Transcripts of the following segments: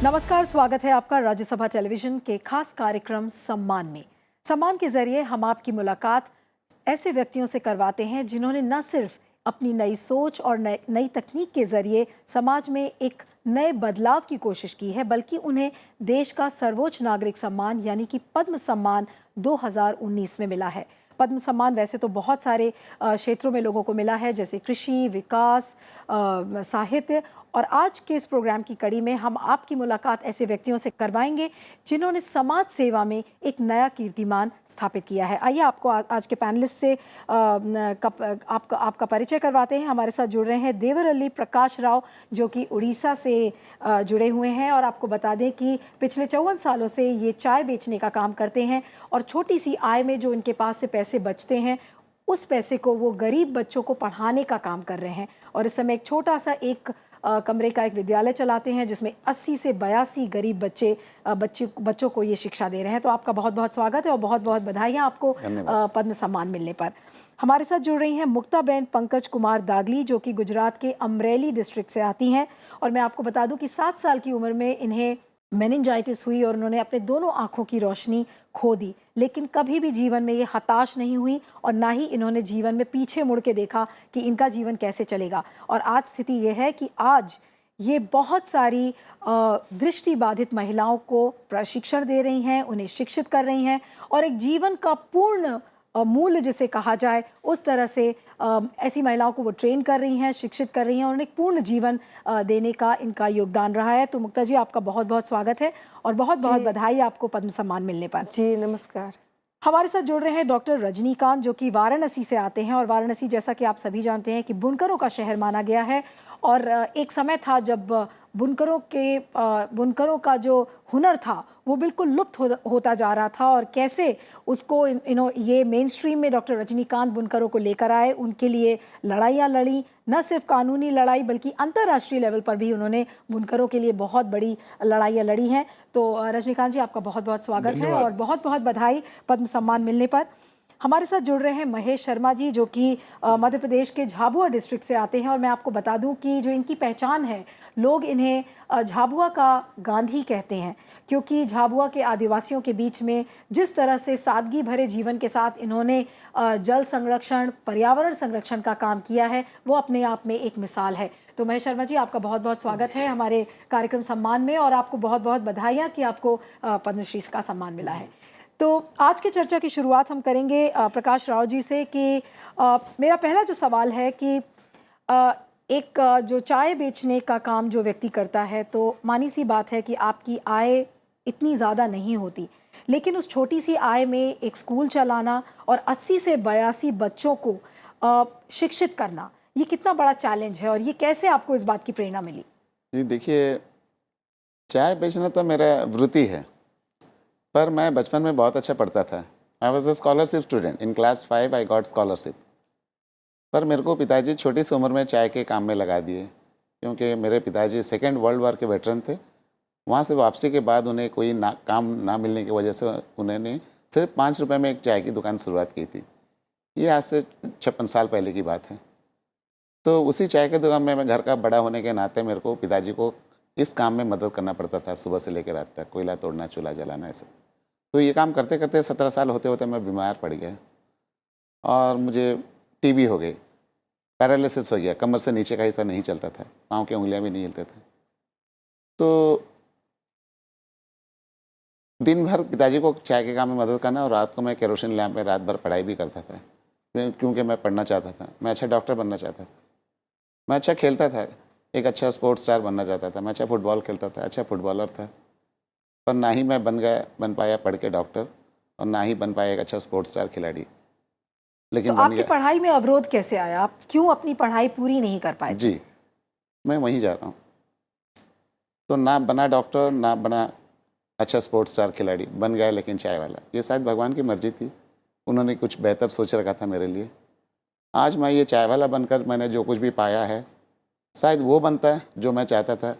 नमस्कार, स्वागत है आपका राज्यसभा टेलीविजन के खास कार्यक्रम सम्मान में। सम्मान के जरिए हम आपकी मुलाकात ऐसे व्यक्तियों से करवाते हैं जिन्होंने न सिर्फ अपनी नई सोच और नई तकनीक के जरिए समाज में एक नए बदलाव की कोशिश की है, बल्कि उन्हें देश का सर्वोच्च नागरिक सम्मान यानी कि पद्म सम्मान 2019 में मिला है। पद्म सम्मान वैसे तो बहुत सारे क्षेत्रों में लोगों को मिला है, जैसे कृषि, विकास, साहित्य। और आज के इस प्रोग्राम की कड़ी में हम आपकी मुलाकात ऐसे व्यक्तियों से करवाएंगे जिन्होंने समाज सेवा में एक नया कीर्तिमान स्थापित किया है। आइए आपको आज के पैनलिस्ट से आपका परिचय करवाते हैं। हमारे साथ जुड़ रहे हैं देवरअली प्रकाश राव, जो कि उड़ीसा से जुड़े हुए हैं, और आपको बता दें कि पिछले 54 सालों से ये चाय बेचने का काम करते हैं और छोटी सी आय में जो इनके पास से पैसे बचते हैं उस पैसे को वो गरीब बच्चों को पढ़ाने का काम कर रहे हैं। और इस समय एक छोटा सा एक कमरे का एक विद्यालय चलाते हैं जिसमें 80 से 82 गरीब बच्चों को ये शिक्षा दे रहे हैं। तो आपका बहुत बहुत स्वागत है और बहुत बहुत बधाइयाँ आपको पद्म सम्मान मिलने पर। हमारे साथ जुड़ रही हैं मुक्ताबेन पंकज कुमार दागली, जो कि गुजरात के अमरेली डिस्ट्रिक्ट से आती हैं। और मैं आपको बता दूं कि 7 साल की उम्र में इन्हें मेनिंजाइटिस हुई और उन्होंने अपने दोनों आंखों की रोशनी खो दी, लेकिन कभी भी जीवन में ये हताश नहीं हुई और ना ही इन्होंने जीवन में पीछे मुड़ के देखा कि इनका जीवन कैसे चलेगा। और आज स्थिति ये है कि आज ये बहुत सारी दृष्टिबाधित महिलाओं को प्रशिक्षण दे रही हैं, उन्हें शिक्षित कर रही हैं और एक जीवन का पूर्ण मूल्य जिसे कहा जाए उस तरह से ऐसी महिलाओं को वो ट्रेन कर रही हैं, शिक्षित कर रही हैं और उन्हें एक पूर्ण जीवन देने का इनका योगदान रहा है। तो मुक्ता जी, आपका बहुत बहुत स्वागत है और बहुत बहुत बधाई आपको पद्म सम्मान मिलने पर। जी नमस्कार। हमारे साथ जुड़ रहे हैं डॉक्टर रजनीकांत, जो कि वाराणसी से आते हैं। और वाराणसी, जैसा कि आप सभी जानते हैं, कि बुनकरों का शहर माना गया है। और एक समय था जब बुनकरों का जो हुनर था वो बिल्कुल लुप्त होता जा रहा था, और कैसे उसको ये मेन स्ट्रीम में डॉक्टर रजनीकांत बुनकरों को लेकर आए, उनके लिए लड़ाइयाँ लड़ी, न सिर्फ कानूनी लड़ाई बल्कि अंतर्राष्ट्रीय लेवल पर भी उन्होंने बुनकरों के लिए बहुत बड़ी लड़ाइयाँ लड़ी हैं। तो रजनीकांत जी, आपका बहुत बहुत स्वागत है और बहुत बहुत बधाई पद्म सम्मान मिलने पर। हमारे साथ जुड़ रहे हैं महेश शर्मा जी, जो कि मध्य प्रदेश के झाबुआ डिस्ट्रिक्ट से आते हैं। और मैं आपको बता दूं कि जो इनकी पहचान है, लोग इन्हें झाबुआ का गांधी कहते हैं, क्योंकि झाबुआ के आदिवासियों के बीच में जिस तरह से सादगी भरे जीवन के साथ इन्होंने जल संरक्षण, पर्यावरण संरक्षण का काम किया है, वो अपने आप में एक मिसाल है। तो महेश शर्मा जी, आपका बहुत बहुत स्वागत है हमारे कार्यक्रम सम्मान में और आपको बहुत बहुत बधाइयाँ कि आपको पद्मश्री का सम्मान मिला है। तो आज की चर्चा की शुरुआत हम करेंगे प्रकाश राव जी से कि मेरा पहला जो सवाल है कि जो चाय बेचने का काम जो व्यक्ति करता है, तो मानी सी बात है कि आपकी आय इतनी ज़्यादा नहीं होती, लेकिन उस छोटी सी आय में एक स्कूल चलाना और 80 से 82 बच्चों को शिक्षित करना, ये कितना बड़ा चैलेंज है और ये कैसे आपको इस बात की प्रेरणा मिली? जी देखिए, चाय बेचना तो मेरा वृत्ति है, पर मैं बचपन में बहुत अच्छा पढ़ता था। I was a scholarship student. In class 5 I got scholarship. पर मेरे को पिताजी छोटी सी उम्र में चाय के काम में लगा दिए, क्योंकि मेरे पिताजी सेकेंड वर्ल्ड वॉर के वेटरन थे। वहाँ से वापसी के बाद उन्हें कोई काम ना मिलने की वजह से उन्होंने सिर्फ 5 रुपये में एक चाय की दुकान शुरुआत की थी। ये आज से 56 साल पहले की बात है। तो उसी चाय की दुकान में मैं घर का बड़ा होने के नाते मेरे को पिताजी को इस काम में मदद करना पड़ता था, सुबह से लेकर रात तक, कोयला तोड़ना, चूल्हा जलाना, ऐसे। तो ये काम करते करते 17 साल होते होते मैं बीमार पड़ गया और मुझे टीबी हो गई, पैरालिसिस हो गया, कमर से नीचे का हिस्सा नहीं चलता था, पाँव की उंगलियां भी नहीं हिलते थे। तो दिन भर पिताजी को चाय के काम में मदद करना और रात को मैं केरोसिन लैंप में रात भर पढ़ाई भी करता था, क्योंकि मैं पढ़ना चाहता था। मैं अच्छा डॉक्टर बनना चाहता था, मैं अच्छा खेलता था, एक अच्छा स्पोर्ट्स स्टार बनना चाहता था, मैं अच्छा फुटबॉल खेलता था, अच्छा फुटबॉलर था। पर ना ही मैं बन पाया पढ़ के डॉक्टर, और ना ही बन पाया एक अच्छा स्पोर्ट्स स्टार खिलाड़ी। लेकिन तो बन आपकी गया। पढ़ाई में अवरोध कैसे आया? आप क्यों अपनी पढ़ाई पूरी नहीं कर पाए? जी, मैं वहीं जा रहा हूँ। तो ना बना डॉक्टर, ना बना अच्छा स्पोर्ट्स स्टार खिलाड़ी, बन गया लेकिन चाय वाला। ये शायद भगवान की मर्जी थी, उन्होंने कुछ बेहतर सोच रखा था मेरे लिए। आज मैं ये चाय वाला बनकर मैंने जो कुछ भी पाया है, शायद वो बनता है जो मैं चाहता था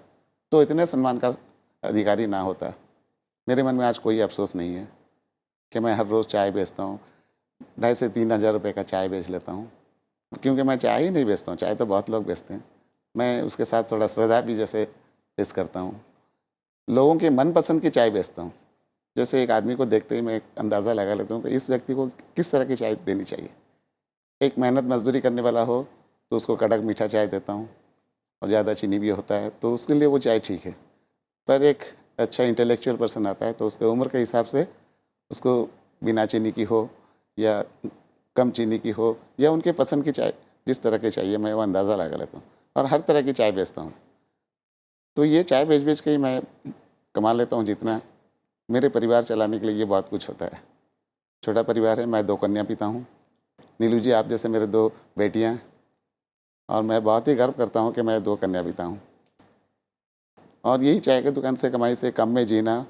तो इतने सम्मान का अधिकारी ना होता। मेरे मन में आज कोई अफसोस नहीं है कि मैं हर रोज़ चाय बेचता हूँ, 2,500 से 3,000 रुपये का चाय बेच लेता हूँ, क्योंकि मैं चाय ही नहीं बेचता हूँ, चाय तो बहुत लोग बेचते हैं। मैं उसके साथ थोड़ा सौदा भी जैसे पेश करता हूँ। लोगों के मनपसंद की चाय बेचता हूँ। जैसे एक आदमी को देखते ही मैं एक अंदाज़ा लगा लेता हूँ कि इस व्यक्ति को किस तरह की चाय देनी चाहिए। एक मेहनत मजदूरी करने वाला हो तो उसको कड़क मीठा चाय देता हूँ, और ज़्यादा चीनी भी होता है तो उसके लिए वो चाय ठीक है। पर एक अच्छा इंटेलेक्चुअल पर्सन आता है तो उसके उम्र के हिसाब से उसको बिना चीनी की हो या कम चीनी की हो या उनके पसंद की चाय जिस तरह की चाहिए, मैं वो अंदाज़ा लगा लेता हूँ और हर तरह की चाय बेचता हूँ। तो ये चाय बेच के ही मैं कमा लेता हूँ जितना। मेरे परिवार चलाने के लिए ये बहुत कुछ होता है। छोटा परिवार है, मैं 2 कन्या पिता हूँ। नीलू जी आप जैसे मेरे 2 बेटियाँ हैं, और मैं बहुत ही गर्व करता हूँ कि मैं 2 कन्या पिता हूँ। और यही चाय की दुकान से कमाई से कम में जीना,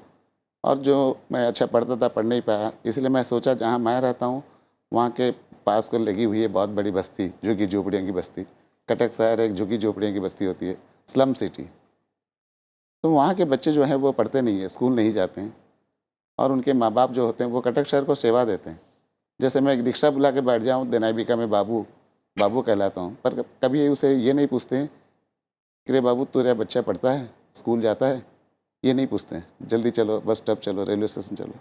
और जो मैं अच्छा पढ़ता था पढ़ नहीं पाया, इसलिए मैं सोचा जहाँ मैं रहता हूँ वहाँ के पास को लगी हुई है बहुत बड़ी बस्ती, झुग्गी झोपड़ियों की बस्ती। कटक शहर एक झुग्गी झोपड़ियों की बस्ती होती है, स्लम सिटी। तो वहाँ के बच्चे जो हैं वो पढ़ते नहीं है, स्कूल नहीं जाते हैं, और उनके माँ बाप जो होते हैं वो कटक शहर को सेवा देते हैं। जैसे मैं एक रिक्शा बुला के बैठ जाऊँ देनाबिका में, बाबू बाबू कहलाता हूँ, पर कभी उसे ये नहीं पूछते हैं कि रे बाबू तेरा बच्चा पढ़ता है, स्कूल जाता है, ये नहीं पूछते हैं। जल्दी चलो, बस स्टॉप चलो, रेलवे स्टेशन चलो।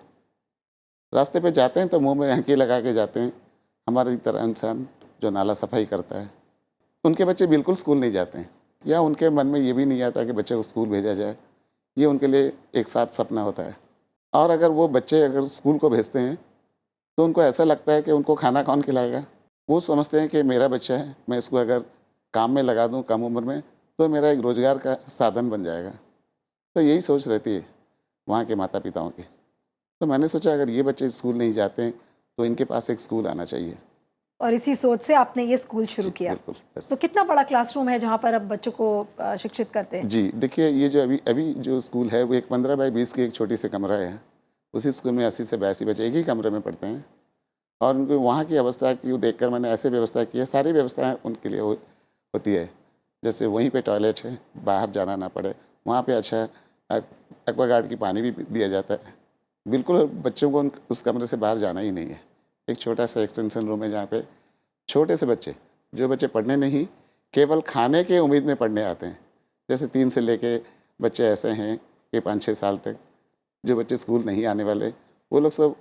रास्ते पे जाते हैं तो मुंह में हंकी लगा के जाते हैं, हमारी तरह इंसान जो नाला सफाई करता है। उनके बच्चे बिल्कुल स्कूल नहीं जाते हैं, या उनके मन में ये भी नहीं आता कि बच्चे को स्कूल भेजा जाए। ये उनके लिए एक साथ सपना होता है। और अगर वो बच्चे अगर स्कूल को भेजते हैं तो उनको ऐसा लगता है कि उनको खाना कौन खिलाएगा। वो समझते हैं कि मेरा बच्चा है, मैं इसको अगर काम में लगा दूं कम उम्र में तो मेरा एक रोज़गार का साधन बन जाएगा। तो यही सोच रहती है वहाँ के माता पिताओं की। तो मैंने सोचा अगर ये बच्चे स्कूल नहीं जाते हैं तो इनके पास एक स्कूल आना चाहिए। और इसी सोच से आपने ये स्कूल शुरू जी, किया। बिल्कुल, बस। तो कितना बड़ा क्लासरूम है जहाँ पर अब बच्चों को शिक्षित करते हैं? जी, देखिए ये जो अभी अभी जो स्कूल है वो एक 15 बाई 20 की एक छोटी सी कमरा है। उसी स्कूल में 80 से 82 बच्चे एक ही कमरे में पढ़ते हैं, और उनको वहाँ की अवस्था की देखकर मैंने ऐसे व्यवस्था की है, सारी व्यवस्थाएँ उनके लिए होती है। जैसे वहीं पे टॉयलेट है, बाहर जाना ना पड़े, वहाँ पे अच्छा एक्वागार्ड की पानी भी दिया जाता है। बिल्कुल बच्चों को उस कमरे से बाहर जाना ही नहीं है। एक छोटा सा एक्सटेंशन रूम है जहाँ पे छोटे से बच्चे, जो बच्चे पढ़ने नहीं केवल खाने के उम्मीद में पढ़ने आते हैं, जैसे 3 से लेके बच्चे ऐसे हैं कि 5-6 साल तक, जो बच्चे स्कूल नहीं आने वाले, वो लोग सब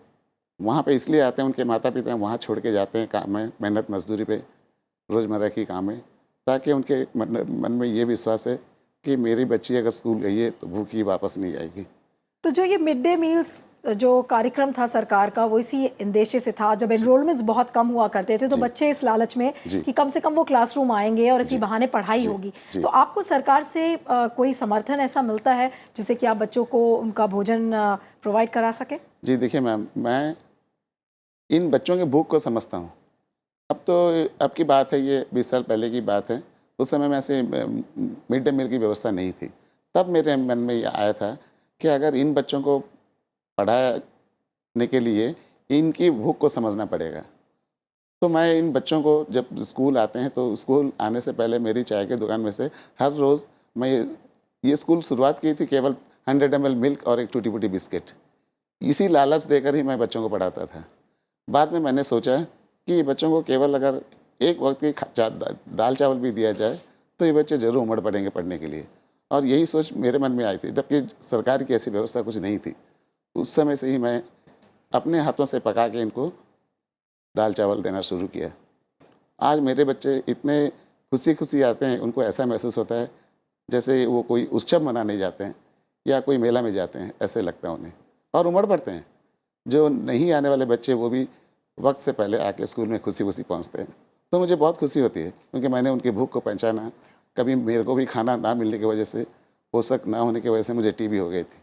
वहाँ पे इसलिए आते हैं, उनके माता पिता वहाँ छोड़ के जाते हैं काम में, मेहनत मजदूरी पे, रोज़मर्रा की काम में, ताकि उनके मन में ये विश्वास है कि मेरी बच्ची अगर स्कूल गई है तो भूखी वापस नहीं आएगी। तो जो ये मिड डे मील्स जो कार्यक्रम था सरकार का, वो इसी उद्देश्य से था। जब एनरोलमेंट्स बहुत कम हुआ करते थे तो जी। बच्चे इस लालच में जी। कि कम से कम वो क्लासरूम आएंगे और इसी जी। बहाने पढ़ाई जी। होगी। जी। तो आपको सरकार से कोई समर्थन ऐसा मिलता है जिससे कि आप बच्चों को उनका भोजन प्रोवाइड करा सके? जी, देखिए मैम, मैं इन बच्चों के भूख को समझता हूँ। अब तो अब की बात है, ये 20 साल पहले की बात है। उस समय में ऐसे मिड डे मील की व्यवस्था नहीं थी। तब मेरे मन में ये आया था कि अगर इन बच्चों को पढ़ाने के लिए इनकी भूख को समझना पड़ेगा। तो मैं इन बच्चों को जब स्कूल आते हैं तो स्कूल आने से पहले मेरी चाय की दुकान में से हर रोज़ मैं ये स्कूल शुरुआत की थी केवल 100 ml मिल्क और एक टूटी फूटी बिस्किट। इसी लालच देकर ही मैं बच्चों को पढ़ाता था। बाद में मैंने सोचा कि बच्चों को केवल अगर एक वक्त की दाल चावल भी दिया जाए तो ये बच्चे ज़रूर उमड़ पड़ेंगे पढ़ने के लिए, और यही सोच मेरे मन में आई थी, जबकि सरकार की ऐसी व्यवस्था कुछ नहीं थी। उस समय से ही मैं अपने हाथों से पका के इनको दाल चावल देना शुरू किया। आज मेरे बच्चे इतने खुशी खुशी आते हैं, उनको ऐसा महसूस होता है जैसे वो कोई उत्सव मनाने जाते हैं या कोई मेला में जाते हैं, ऐसे लगता है उन्हें, और उमड़ पड़ते हैं। जो नहीं आने वाले बच्चे वो भी वक्त से पहले आके स्कूल में खुशी खुशी पहुंचते हैं। तो मुझे बहुत खुशी होती है क्योंकि मैंने उनकी भूख को पहचाना। कभी मेरे को भी खाना ना मिलने की वजह से, पोषक ना होने की वजह से मुझे टीबी हो गई थी।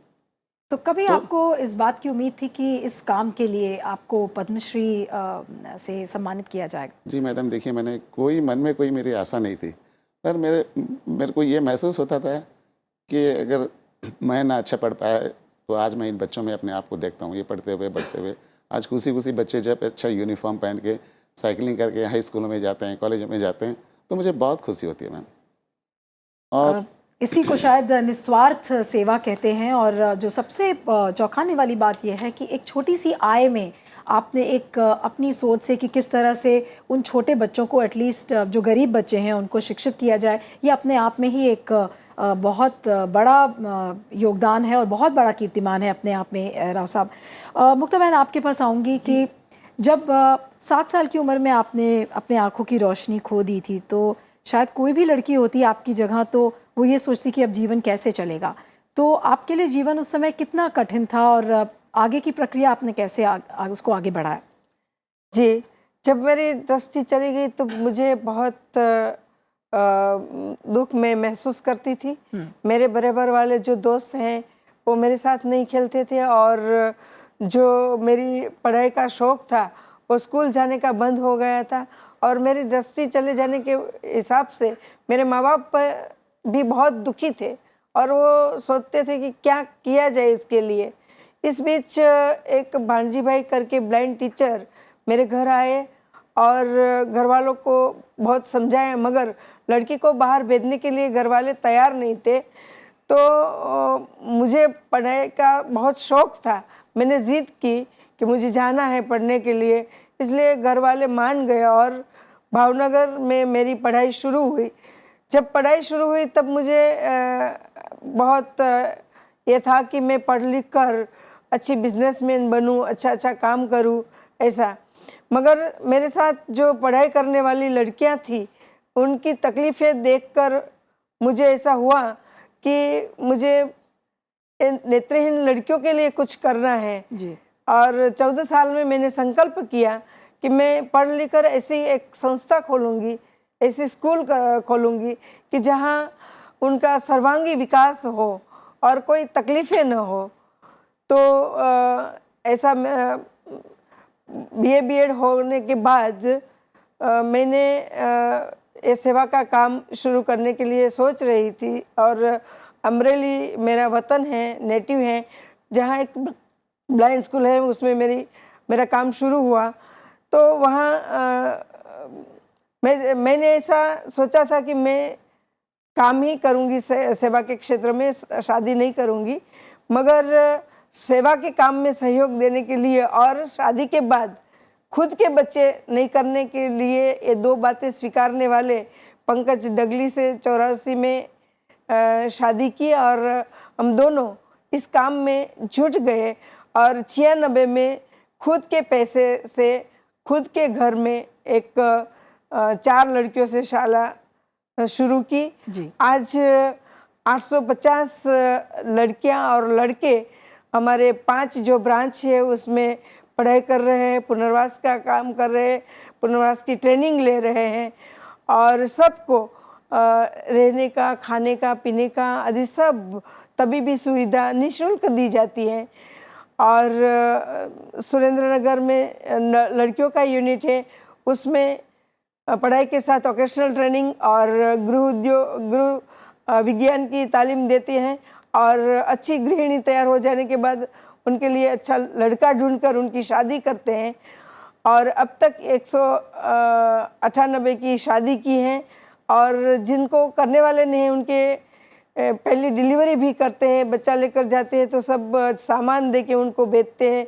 तो कभी तो आपको इस बात की उम्मीद थी कि इस काम के लिए आपको पद्मश्री से सम्मानित किया जाएगा? जी मैडम, देखिए मैंने कोई मन में कोई मेरी आशा नहीं थी, पर मेरे को ये महसूस होता था कि अगर मैं ना अच्छा पढ़ पाया तो आज मैं इन बच्चों में अपने आप को देखता हूँ, ये पढ़ते हुए बढ़ते हुए। आज खुशी खुशी बच्चे जब अच्छा यूनिफॉर्म पहन के साइकिलिंग करके हाई स्कूलों में जाते हैं, कॉलेज में जाते हैं, तो मुझे बहुत खुशी होती है मैम। और इसी को शायद निस्वार्थ सेवा कहते हैं। और जो सबसे चौंकाने वाली बात यह है कि एक छोटी सी आय में आपने एक अपनी सोच से कि किस तरह से उन छोटे बच्चों को एटलीस्ट जो गरीब बच्चे हैं उनको शिक्षित किया जाए, ये अपने आप में ही एक बहुत बड़ा योगदान है और बहुत बड़ा कीर्तिमान है अपने आप में। राव साहब, मुक्ता बहन आपके पास आऊँगी कि जब 7 साल की उम्र में आपने अपने आँखों की रोशनी खो दी थी, तो शायद कोई भी लड़की होती आपकी जगह तो वो ये सोचती कि अब जीवन कैसे चलेगा। तो आपके लिए जीवन उस समय कितना कठिन था और आगे की प्रक्रिया आपने कैसे उसको आगे बढ़ाया? जी, जब मेरी दृष्टि चली गई तो मुझे बहुत दुःख मैं महसूस करती थी। मेरे बराबर वाले जो दोस्त हैं वो मेरे साथ नहीं खेलते थे और जो मेरी पढ़ाई का शौक़ था वो स्कूल जाने का बंद हो गया था और मेरी दृष्टि चले जाने के हिसाब से मेरे माँ-बाप भी बहुत दुखी थे और वो सोचते थे कि क्या किया जाए इसके लिए। इस बीच एक भांजी भाई करके ब्लाइंड टीचर मेरे घर आए और घर वालों को बहुत समझाया, मगर लड़की को बाहर भेजने के लिए घर वाले तैयार नहीं थे। तो मुझे पढ़ाई का बहुत शौक़ था, मैंने ज़िद की कि मुझे जाना है पढ़ने के लिए, इसलिए घर वाले मान गए और भावनगर में मेरी पढ़ाई शुरू हुई। जब पढ़ाई शुरू हुई तब मुझे बहुत ये था कि मैं पढ़ लिख कर अच्छी बिजनेसमैन बनूं, अच्छा काम करूं, ऐसा। मगर मेरे साथ जो पढ़ाई करने वाली लड़कियां थी उनकी तकलीफ़ें देखकर मुझे ऐसा हुआ कि मुझे इन नेत्रहीन लड़कियों के लिए कुछ करना है जी। और 14 साल में मैंने संकल्प किया कि मैं पढ़ लिख कर ऐसी एक संस्था खोलूँगी, ऐसी स्कूल खोलूँगी कि जहाँ उनका सर्वांगी विकास हो और कोई तकलीफ़ें न हो। तो ऐसा BA B.Ed होने के बाद मैंने ये सेवा का काम शुरू करने के लिए सोच रही थी और अमरेली मेरा वतन है, नेटिव है, जहाँ एक ब्लाइंड स्कूल है, उसमें मेरा काम शुरू हुआ। तो वहाँ मैंने ऐसा सोचा था कि मैं काम ही करूँगी सेवा के क्षेत्र में, शादी नहीं करूँगी, मगर सेवा के काम में सहयोग देने के लिए और शादी के बाद खुद के बच्चे नहीं करने के लिए ये 2 बातें स्वीकारने वाले पंकज डगली से 84 में शादी की और हम दोनों इस काम में जुट गए और 96 में खुद के पैसे से खुद के घर में एक 4 लड़कियों से शाला शुरू की। आज 850 लड़कियां और लड़के हमारे 5 जो ब्रांच है उसमें पढ़ाई कर रहे हैं, पुनर्वास का काम कर रहे हैं, पुनर्वास की ट्रेनिंग ले रहे हैं और सबको रहने का, खाने का, पीने का आदि सब तबीबी सुविधा निःशुल्क दी जाती है। और सुरेंद्र नगर में लड़कियों का यूनिट है, उसमें पढ़ाई के साथ वोकेशनल ट्रेनिंग और गृह विज्ञान की तालीम देते हैं और अच्छी गृहिणी तैयार हो जाने के बाद उनके लिए अच्छा लड़का ढूंढकर उनकी शादी करते हैं और अब तक 198 की शादी की है और जिनको करने वाले नहीं उनके पहली डिलीवरी भी करते हैं, बच्चा लेकर जाते हैं तो सब सामान दे के उनको भेजते हैं।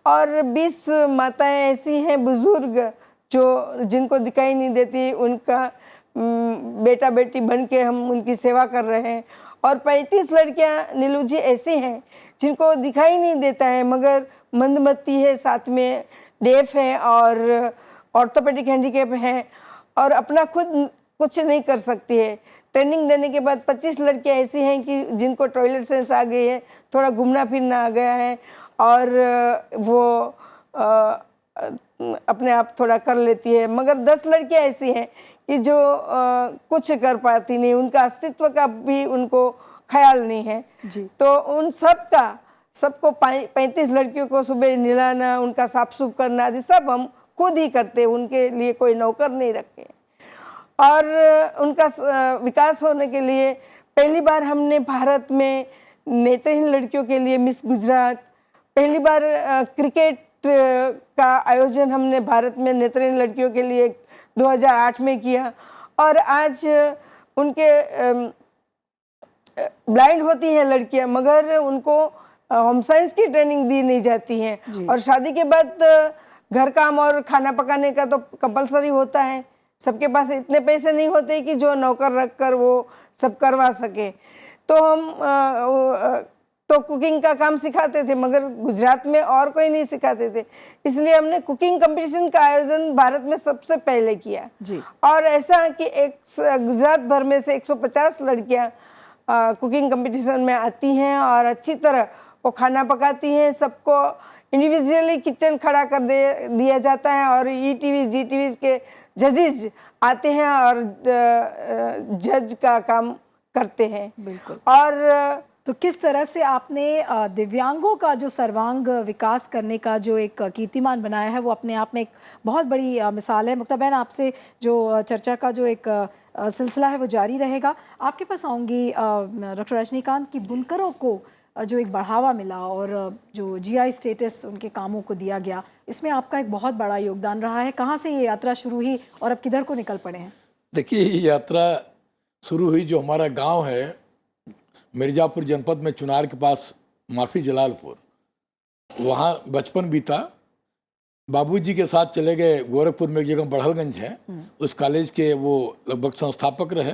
और 20 माताएं ऐसी हैं बुज़ुर्ग जो जिनको दिखाई नहीं देती, उनका बेटा बेटी बन के हम उनकी सेवा कर रहे हैं। और 35 लड़कियां नीलू जी ऐसी हैं जिनको दिखाई नहीं देता है मगर मंदमती है, साथ में डेफ है और ऑर्थोपेडिक हैंडीकैप है और अपना खुद कुछ नहीं कर सकती है। ट्रेनिंग देने के बाद 25 लड़कियां ऐसी हैं कि जिनको टॉयलेट सेंस आ गई है, थोड़ा घूमना फिरना आ गया है और वो अपने आप थोड़ा कर लेती है, मगर 10 लड़कियां ऐसी हैं कि जो कुछ कर पाती नहीं, उनका अस्तित्व का भी उनको ख्याल नहीं है जी। तो उन सबको 35 लड़कियों को सुबह नहलाना, उनका साफ सुफ करना आदि सब हम खुद ही करते हैं, उनके लिए कोई नौकर नहीं रखे। और उनका विकास होने के लिए पहली बार हमने भारत में नेत्रहीन लड़कियों के लिए मिस गुजरात, पहली बार क्रिकेट का आयोजन हमने भारत में नेत्रहीन लड़कियों के लिए 2008 में किया और आज उनके ब्लाइंड होती हैं लड़कियां मगर उनको होम साइंस की ट्रेनिंग दी नहीं जाती है। और शादी के बाद घर काम और खाना पकाने का तो कंपलसरी होता है। सबके पास इतने पैसे नहीं होते कि जो नौकर रख कर वो सब करवा सके। तो हम तो कुकिंग का काम सिखाते थे, मगर गुजरात में और कोई नहीं सिखाते थे, इसलिए हमने कुकिंग कंपटीशन का आयोजन भारत में सबसे पहले किया जी। और ऐसा कि गुजरात भर में से 150 लड़कियां कुकिंग कंपटीशन में आती हैं और अच्छी तरह वो खाना पकाती हैं। सबको इंडिविजुअली किचन खड़ा कर दिया जाता है और ईटीवी जीटीवी के जजेस आते हैं और जज का काम करते हैं। बिल्कुल। और तो किस तरह से आपने दिव्यांगों का जो सर्वांग विकास करने का जो एक कीर्तिमान बनाया है वो अपने आप में एक बहुत बड़ी मिसाल है। मुक्ता बहन, आपसे जो चर्चा का जो एक सिलसिला है वो जारी रहेगा। आपके पास आऊँगी डॉक्टर रजनीकांत की बुनकरों को जो एक बढ़ावा मिला और जो जीआई स्टेटस उनके कामों को दिया गया, इसमें आपका एक बहुत बड़ा योगदान रहा है। कहाँ से ये यात्रा शुरू हुई और अब किधर को निकल पड़े हैं? देखिए, ये यात्रा शुरू हुई, जो हमारा गांव है मिर्ज़ापुर जनपद में चुनार के पास माफी जलालपुर, वहाँ बचपन बीता। बाबूजी के साथ चले गए गोरखपुर में, एक जगह बढ़लगंज है, उस कॉलेज के वो लगभग संस्थापक रहे।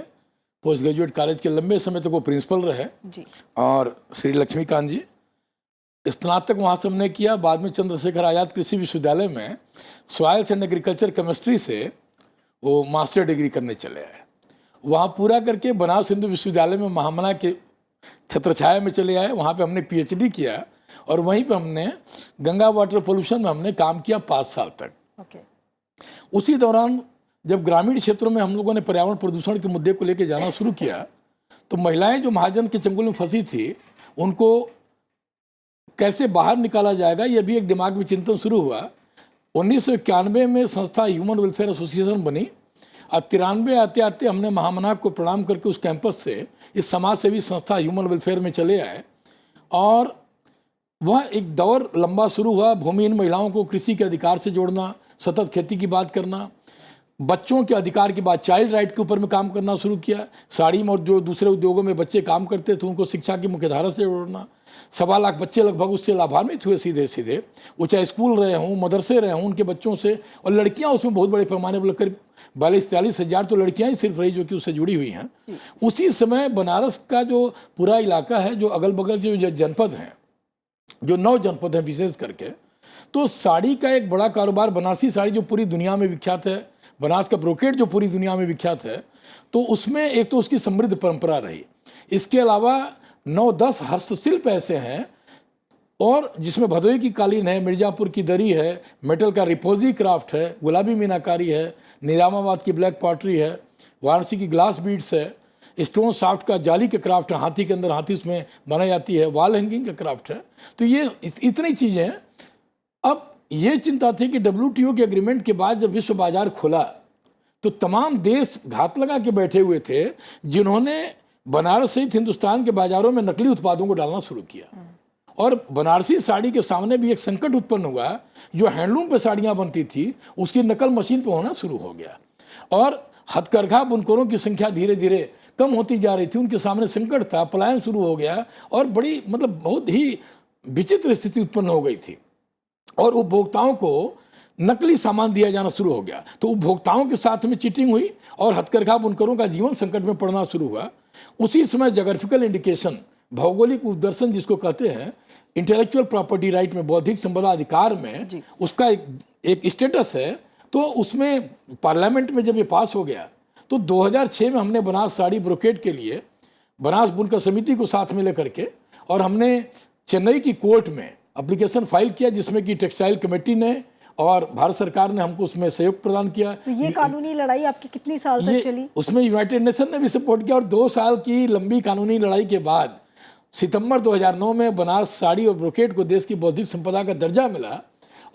पोस्ट ग्रेजुएट कॉलेज के लंबे समय तक वो प्रिंसिपल रहे जी। और श्री लक्ष्मीकांत जी स्नातक वहाँ से हमने किया। बाद में चंद्रशेखर आज़ाद कृषि विश्वविद्यालय में सॉइल्स एंड एग्रीकल्चर केमिस्ट्री से वो मास्टर डिग्री करने चले आए। वहाँ पूरा करके बनारस हिंदू विश्वविद्यालय में महामना के छत्रछाया में चले आए। वहाँ पे हमने पीएचडी किया और वहीं पे हमने गंगा वाटर पोल्यूशन में हमने काम किया 5 साल तक। ओके। उसी दौरान जब ग्रामीण क्षेत्रों में हम लोगों ने पर्यावरण प्रदूषण के मुद्दे को लेकर जाना शुरू किया, तो महिलाएं जो महाजन के चंगुल में फंसी थी, उनको कैसे बाहर निकाला जाएगा, ये भी एक दिमाग में चिंतन शुरू हुआ। 1991 में संस्था ह्यूमन वेलफेयर एसोसिएशन बनी और 93 आते आते हमने महामना को प्रणाम करके उस कैंपस से इस समाज सेवी संस्था ह्यूमन वेलफेयर में चले आए। और वह एक दौर लंबा शुरू हुआ। भूमिहीन महिलाओं को कृषि के अधिकार से जोड़ना, सतत खेती की बात करना, बच्चों के अधिकार की बात, चाइल्ड राइट के ऊपर में काम करना शुरू किया। साड़ी में और जो दूसरे उद्योगों में बच्चे काम करते थे उनको शिक्षा की मुख्यधारा से जोड़ना। 1.25 लाख बच्चे लगभग उससे लाभान्वित हुए सीधे सीधे। वो चाहे स्कूल रहे हों, मदरसे रहे हों, उनके बच्चों से। और लड़कियां उसमें बहुत बड़े पैमाने पर करीब 42-43 हज़ार तो लड़कियां ही सिर्फ रही जो कि उससे जुड़ी हुई हैं। उसी समय बनारस का जो पूरा इलाका है, जो अगल बगल के जो जनपद हैं, जो 9 जनपद हैं विशेष करके, तो साड़ी का एक बड़ा कारोबार, बनारसी साड़ी जो पूरी दुनिया में विख्यात है, बनारस का ब्रोकेट जो पूरी दुनिया में विख्यात है, तो उसमें एक तो उसकी समृद्ध परंपरा रही। इसके अलावा 9-10 हस्तशिल्प ऐसे हैं और जिसमें भदोही की कालीन है, मिर्ज़ापुर की दरी है, मेटल का रिपोजी क्राफ्ट है, गुलाबी मीनाकारी है, निजामाबाद की ब्लैक पॉटरी है, वाराणसी की ग्लास बीड्स है, स्टोन साफ्ट का जाली का क्राफ्ट है, हाथी के अंदर हाथी उसमें बनाई जाती है, वॉल हैंगिंग का क्राफ्ट है। तो ये इतनी चीज़ें हैं। अब ये चिंता थी कि WTO के एग्रीमेंट के बाद जब विश्व बाजार खुला तो तमाम देश घात लगा के बैठे हुए थे, जिन्होंने बनारस सहित हिंदुस्तान के बाजारों में नकली उत्पादों को डालना शुरू किया। और बनारसी साड़ी के सामने भी एक संकट उत्पन्न हुआ। जो हैंडलूम पे साड़ियाँ बनती थी उसकी नकल मशीन पे होना शुरू हो गया और हथकरघा बुनकरों की संख्या धीरे धीरे कम होती जा रही थी। उनके सामने संकट था, पलायन शुरू हो गया और बड़ी बहुत ही विचित्र स्थिति उत्पन्न हो गई थी और उपभोक्ताओं को नकली सामान दिया जाना शुरू हो गया। तो उपभोक्ताओं के साथ में चीटिंग हुई और हथकरघा बुनकरों का जीवन संकट में पड़ना शुरू हुआ। उसी समय जोग्राफिकल इंडिकेशन, भौगोलिक उपदर्शन जिसको कहते हैं, इंटेलेक्चुअल प्रॉपर्टी राइट में, बौद्धिक संपदा अधिकार में उसका एक स्टेटस है। तो उसमें पार्लियामेंट में जब ये पास हो गया तो 2006 में हमने बनारस साड़ी ब्रोकेट के लिए बनारस बुनकर समिति को साथ में लेकर के और हमने चेन्नई की कोर्ट में एप्लीकेशन फाइल किया, जिसमें कि टेक्सटाइल कमेटी ने और भारत सरकार ने हमको उसमें सहयोग प्रदान किया। तो ये कानूनी लड़ाई आपकी कितनी साल तक चली? उसमें यूनाइटेड नेशन ने भी सपोर्ट किया और 2 साल की लंबी कानूनी लड़ाई के बाद सितंबर 2009 में बनारस साड़ी और ब्रोकेट को देश की बौद्धिक संपदा का दर्जा मिला।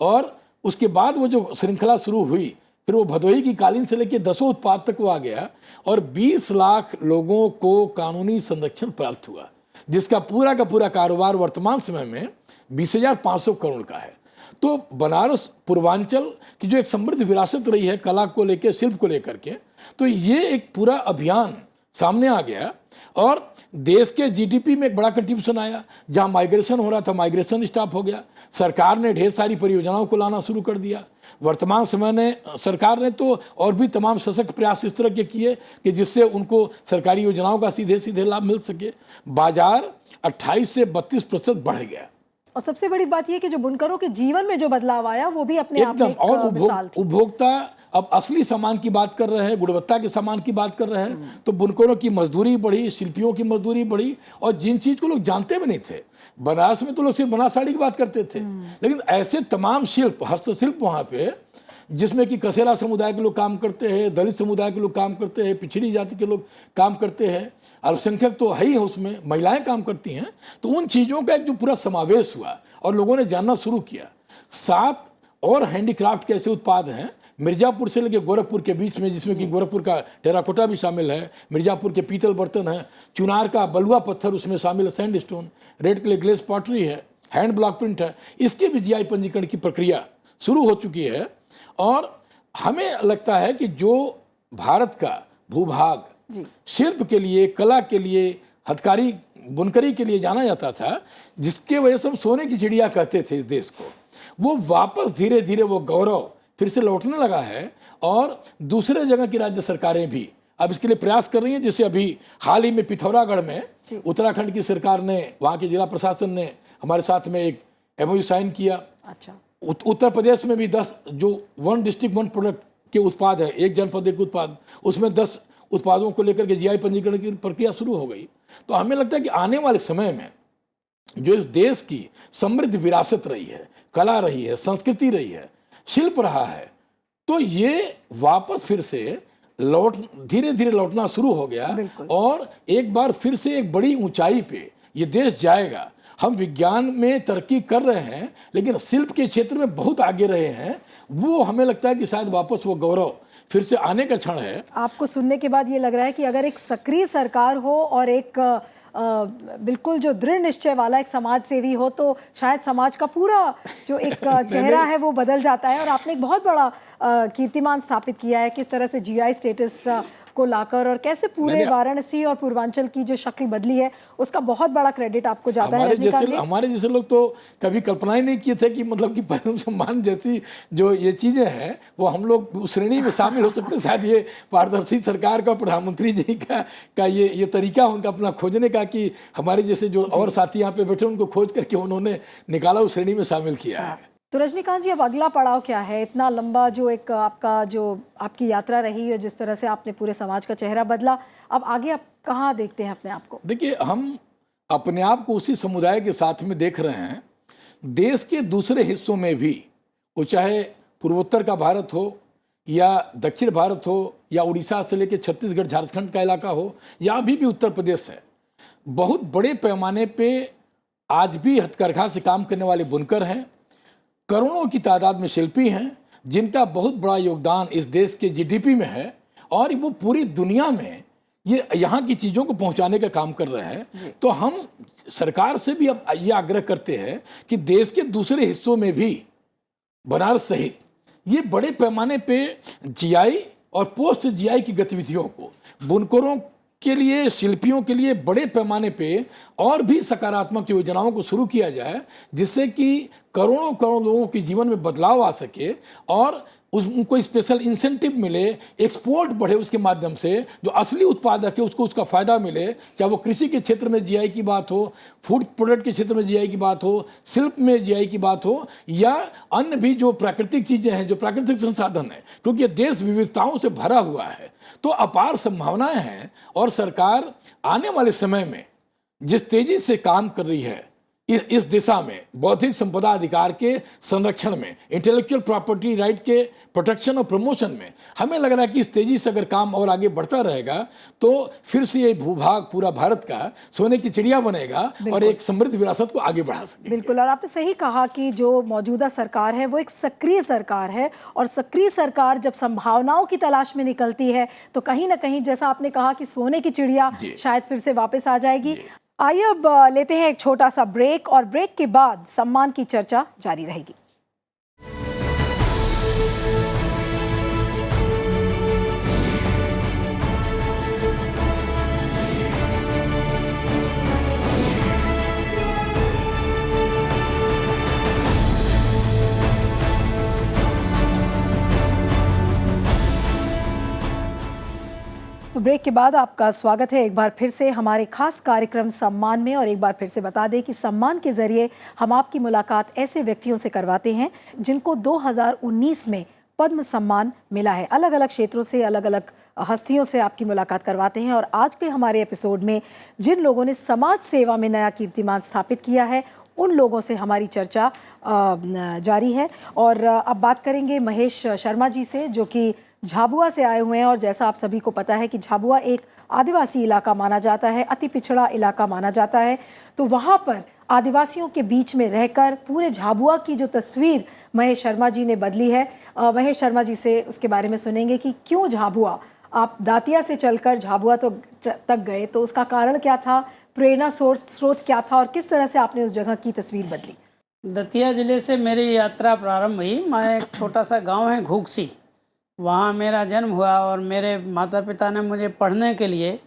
और उसके बाद वो जो श्रृंखला शुरू हुई, फिर वो भदोही की कालीन से लेकर 10 उत्पाद तक वो आ गया और 20 लाख लोगों को कानूनी संरक्षण प्राप्त हुआ, जिसका पूरा का पूरा कारोबार वर्तमान समय में 20,500 करोड़ का है। तो बनारस पूर्वांचल की जो एक समृद्ध विरासत रही है कला को लेकर, शिल्प को लेकर के, तो ये एक पूरा अभियान सामने आ गया और देश के जीडीपी में एक बड़ा कंट्रीब्यूशन आया। जहां माइग्रेशन हो रहा था, माइग्रेशन स्टॉप हो गया। सरकार ने ढेर सारी परियोजनाओं को लाना शुरू कर दिया। वर्तमान समय में सरकार ने तो और भी तमाम सशक्त प्रयास इस तरह के किए कि जिससे उनको सरकारी योजनाओं का सीधे सीधे लाभ मिल सके। बाजार 28 से 32% बढ़ गया। और सबसे बड़ी बात यह कि जो बुनकरों के जीवन में जो बदलाव आया वो भी अपने आप में एकदम। एक और मिसाल थी। उपभोक्ता अब असली सामान की बात कर रहे हैं, गुणवत्ता के सामान की बात कर रहे हैं। तो बुनकरों की मजदूरी बढ़ी, शिल्पियों की मजदूरी बढ़ी, और जिन चीज को लोग जानते भी नहीं थे। बनारस में तो लोग सिर्फ बनारस साड़ी की बात करते थे, लेकिन ऐसे तमाम शिल्प, हस्तशिल्प वहाँ पे, जिसमें कि कसेरा समुदाय के लोग काम करते हैं, दलित समुदाय के लोग काम करते हैं, पिछड़ी जाति के लोग काम करते हैं, अल्पसंख्यक तो है ही है, उसमें महिलाएं काम करती हैं। तो उन चीज़ों का एक जो पूरा समावेश हुआ और लोगों ने जानना शुरू किया। 7 और हैंडीक्राफ्ट के ऐसे उत्पाद हैं मिर्ज़ापुर से लेकर गोरखपुर के बीच में, जिसमें कि गोरखपुर का टेराकोटा भी शामिल है, मिर्ज़ापुर के पीतल बर्तन है, चुनार का बलुआ पत्थर उसमें शामिल है, sand stone, red clay glace pottery है, हैंड ब्लॉक प्रिंट है। इसके भी जीआई पंजीकरण की प्रक्रिया शुरू हो चुकी है। और हमें लगता है कि जो भारत का भूभाग शिल्प के लिए, कला के लिए, हथकारी बुनकरी के लिए जाना जाता था, जिसके वजह से हम सोने की चिड़िया कहते थे इस देश को, वो वापस धीरे धीरे वो गौरव फिर से लौटने लगा है। और दूसरे जगह की राज्य सरकारें भी अब इसके लिए प्रयास कर रही हैं। जैसे अभी हाल ही में पिथौरागढ़ में उत्तराखंड की सरकार ने, वहाँ के जिला प्रशासन ने हमारे साथ में एक एमओयू साइन किया। अच्छा। उत्तर प्रदेश में भी 10 जो 1 डिस्ट्रिक्ट 1 प्रोडक्ट के उत्पाद है, एक जनपद एक उत्पाद, उसमें 10 उत्पादों को लेकर के जीआई पंजीकरण की प्रक्रिया शुरू हो गई। तो हमें लगता है कि आने वाले समय में जो इस देश की समृद्ध विरासत रही है, कला रही है, संस्कृति रही है, शिल्प रहा है, तो ये वापस फिर से धीरे धीरे लौटना शुरू हो गया। और एक बार फिर से एक बड़ी ऊंचाई पे ये देश जाएगा। हम विज्ञान में तरक्की कर रहे हैं, लेकिन शिल्प के क्षेत्र में बहुत आगे रहे हैं। वो हमें लगता है कि शायद वापस वो गौरव फिर से आने का क्षण है। आपको सुनने के बाद ये लग रहा है कि अगर एक सक्रिय सरकार हो और एक बिल्कुल जो दृढ़ निश्चय वाला एक समाज सेवी हो, तो शायद समाज का पूरा जो एक चेहरा है वो बदल जाता है। और आपने एक बहुत बड़ा कीर्तिमान स्थापित किया है, किस तरह से जीआई स्टेटस को लाकर और कैसे पूरे वाराणसी और पूर्वांचल की जो शक्ल बदली है, उसका बहुत बड़ा क्रेडिट आपको जाता है। हमारे जैसे लोग तो कभी कल्पना ही नहीं किए थे कि मतलब कि परम सम्मान जैसी जो ये चीज़ें हैं वो हम लोग उस श्रेणी में शामिल हो सकते हैं। शायद ये पारदर्शी सरकार का, प्रधानमंत्री जी का ये तरीका उनका अपना खोजने का, कि हमारे जैसे जो और साथी यहाँ पे बैठे उनको खोज करके उन्होंने निकाला, उस श्रेणी में शामिल किया है। तो रजनीकांत जी, अब अगला पड़ाव क्या है? इतना लंबा जो एक आपकी यात्रा रही है, जिस तरह से आपने पूरे समाज का चेहरा बदला, अब आगे आप कहाँ देखते हैं अपने आप को? देखिए, हम अपने आप को उसी समुदाय के साथ में देख रहे हैं। देश के दूसरे हिस्सों में भी, वो चाहे पूर्वोत्तर का भारत हो या दक्षिण भारत हो या उड़ीसा से लेकर छत्तीसगढ़ झारखंड का इलाका हो या अभी भी उत्तर प्रदेश है, बहुत बड़े पैमाने पे आज भी हथकरघा से काम करने वाले बुनकर हैं। करोड़ों की तादाद में शिल्पी हैं, जिनका बहुत बड़ा योगदान इस देश के जीडीपी में है। और वो पूरी दुनिया में ये यहाँ की चीज़ों को पहुँचाने का काम कर रहे हैं। तो हम सरकार से भी अब ये आग्रह करते हैं कि देश के दूसरे हिस्सों में भी, बनारस सहित, ये बड़े पैमाने पे जीआई और पोस्ट जीआई की गतिविधियों को बुनकरों के लिए, शिल्पियों के लिए बड़े पैमाने पे और भी सकारात्मक योजनाओं को शुरू किया जाए, जिससे कि करोड़ों करोड़ लोगों के जीवन में बदलाव आ सके और उनको स्पेशल इंसेंटिव मिले, एक्सपोर्ट बढ़े, उसके माध्यम से जो असली उत्पादक है उसको उसका फ़ायदा मिले। चाहे वो कृषि के क्षेत्र में जीआई की बात हो, फूड प्रोडक्ट के क्षेत्र में जीआई की बात हो, शिल्प में जीआई की बात हो, या अन्य भी जो प्राकृतिक चीज़ें हैं, जो प्राकृतिक संसाधन है, क्योंकि ये देश विविधताओं से भरा हुआ है। तो अपार संभावनाएं हैं। और सरकार आने वाले समय में जिस तेज़ी से काम कर रही है इस दिशा में, बौद्धिक संपदा अधिकार के संरक्षण में, इंटेलेक्चुअल प्रॉपर्टी राइट के प्रोटेक्शन और प्रमोशन में, हमें लग रहा है कि इस तेजी से अगर काम और आगे बढ़ता रहेगा तो फिर से ये भूभाग पूरा भारत का सोने की चिड़िया बनेगा और एक समृद्ध विरासत को आगे बढ़ा सकेगा। बिल्कुल। और आपने सही कहा कि जो मौजूदा सरकार है वो एक सक्रिय सरकार है, और सक्रिय सरकार जब संभावनाओं की तलाश में निकलती है तो कहीं ना कहीं, जैसा आपने कहा, कि सोने की चिड़िया शायद फिर से वापस आ जाएगी। आइए अब लेते हैं एक छोटा सा ब्रेक, और ब्रेक के बाद सम्मान की चर्चा जारी रहेगी। ब्रेक के बाद आपका स्वागत है एक बार फिर से हमारे खास कार्यक्रम सम्मान में। और एक बार फिर से बता दें कि सम्मान के जरिए हम आपकी मुलाकात ऐसे व्यक्तियों से करवाते हैं जिनको 2019 में पद्म सम्मान मिला है। अलग अलग क्षेत्रों से अलग अलग हस्तियों से आपकी मुलाकात करवाते हैं। और आज के हमारे एपिसोड में जिन लोगों ने समाज सेवा में नया कीर्तिमान स्थापित किया है उन लोगों से हमारी चर्चा जारी है। और अब बात करेंगे महेश शर्मा जी से, जो कि झाबुआ से आए हुए हैं। और जैसा आप सभी को पता है कि झाबुआ एक आदिवासी इलाका माना जाता है, अति पिछड़ा इलाका माना जाता है। तो वहाँ पर आदिवासियों के बीच में रहकर पूरे झाबुआ की जो तस्वीर महेश शर्मा जी ने बदली है, महेश शर्मा जी से उसके बारे में सुनेंगे कि क्यों झाबुआ, आप दातिया से चलकर झाबुआ तक गए, तो उसका कारण क्या था, प्रेरणा स्रोत क्या था और किस तरह से आपने उस जगह की तस्वीर बदली। दतिया ज़िले से मेरी यात्रा प्रारंभ हुई। मैं एक छोटा सा गांव है घूगसी, वहाँ मेरा जन्म हुआ और मेरे माता पिता ने मुझे पढ़ने के लिए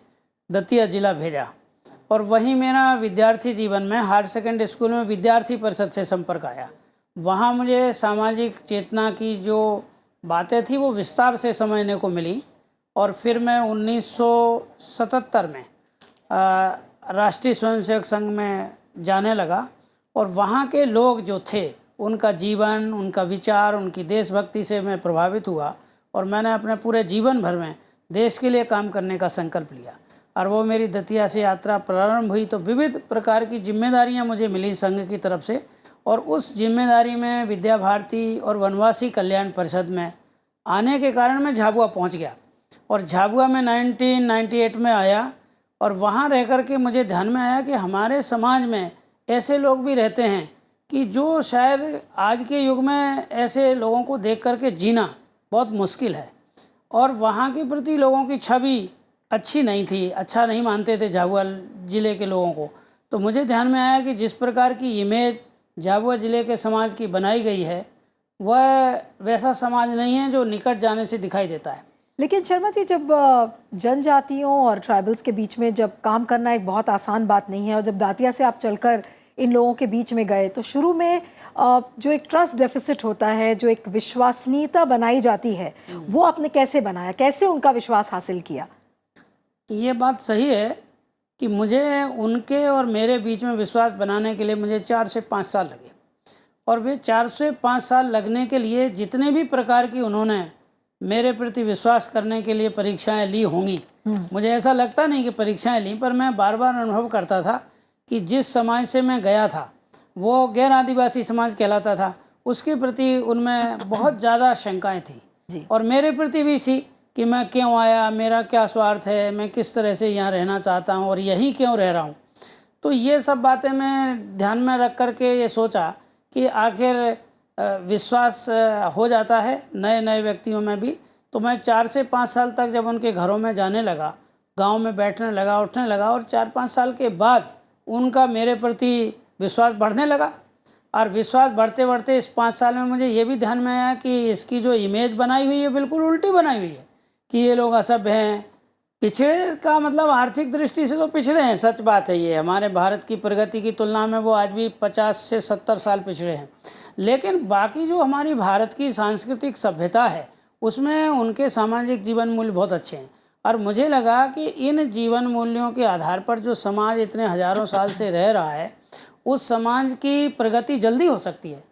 दतिया ज़िला भेजा। और वहीं मेरा विद्यार्थी जीवन में हायर सेकेंडरी स्कूल में विद्यार्थी परिषद से संपर्क आया। वहाँ मुझे सामाजिक चेतना की जो बातें थी वो विस्तार से समझने को मिली। और फिर मैं 1977 में राष्ट्रीय स्वयंसेवक संघ में जाने लगा। और वहाँ के लोग जो थे, उनका जीवन, उनका विचार, उनकी देशभक्ति से मैं प्रभावित हुआ। और मैंने अपने पूरे जीवन भर में देश के लिए काम करने का संकल्प लिया। और वो मेरी दतिया से यात्रा प्रारंभ हुई। तो विविध प्रकार की जिम्मेदारियां मुझे मिली संघ की तरफ से। और उस जिम्मेदारी में विद्या भारती और वनवासी कल्याण परिषद में आने के कारण मैं झाबुआ पहुंच गया। और झाबुआ में 1998 में आया। और वहाँ रह कर के मुझे ध्यान में आया कि हमारे समाज में ऐसे लोग भी रहते हैं कि जो शायद आज के युग में ऐसे लोगों को देख कर के जीना बहुत मुश्किल है। और वहाँ के प्रति लोगों की छवि अच्छी नहीं थी, अच्छा नहीं मानते थे झाबुआ ज़िले के लोगों को। तो मुझे ध्यान में आया कि जिस प्रकार की इमेज झाबुआ ज़िले के समाज की बनाई गई है, वह वैसा समाज नहीं है जो निकट जाने से दिखाई देता है। लेकिन शर्मा जी, जब जनजातियों और ट्राइबल्स के बीच में जब काम करना एक बहुत आसान बात नहीं है, और जब दातिया से आप चलकर इन लोगों के बीच में गए, तो शुरू में जो एक ट्रस्ट डेफिसिट होता है, जो एक विश्वसनीयता बनाई जाती है, वो आपने कैसे बनाया, कैसे उनका विश्वास हासिल किया? ये बात सही है कि मुझे उनके और मेरे बीच में विश्वास बनाने के लिए मुझे 4 से 5 साल लगे। और वे 4 से 5 साल लगने के लिए जितने भी प्रकार की उन्होंने मेरे प्रति विश्वास करने के लिए परीक्षाएं ली होंगी, मुझे ऐसा लगता नहीं कि परीक्षाएं ली, पर मैं बार बार अनुभव करता था कि जिस समाज से मैं गया था वो गैर आदिवासी समाज कहलाता था। उसके प्रति उनमें बहुत ज़्यादा शंकाएं थी और मेरे प्रति भी थी कि मैं क्यों आया, मेरा क्या स्वार्थ है, मैं किस तरह से यहाँ रहना चाहता हूँ और यहीं क्यों रह रहा हूँ। तो ये सब बातें मैं ध्यान में रख कर के ये सोचा कि आखिर विश्वास हो जाता है नए नए व्यक्तियों में भी। तो मैं 4 से 5 साल तक जब उनके घरों में जाने लगा, गांव में बैठने लगा, उठने लगा, और 4-5 साल के बाद उनका मेरे प्रति विश्वास बढ़ने लगा। और विश्वास बढ़ते बढ़ते इस 5 साल में मुझे ये भी ध्यान में आया कि इसकी जो इमेज बनाई हुई है बिल्कुल उल्टी बनाई हुई है कि ये लोग असभ्य हैं, पिछड़े का मतलब आर्थिक दृष्टि से तो पिछड़े हैं, सच बात है। ये हमारे भारत की प्रगति की तुलना में वो आज भी 50 से 70 साल पिछड़े हैं। लेकिन बाकी जो हमारी भारत की सांस्कृतिक सभ्यता है उसमें उनके सामाजिक जीवन मूल्य बहुत अच्छे हैं। और मुझे लगा कि इन जीवन मूल्यों के आधार पर जो समाज इतने हजारों साल से रह रहा है, उस समाज की प्रगति जल्दी हो सकती है।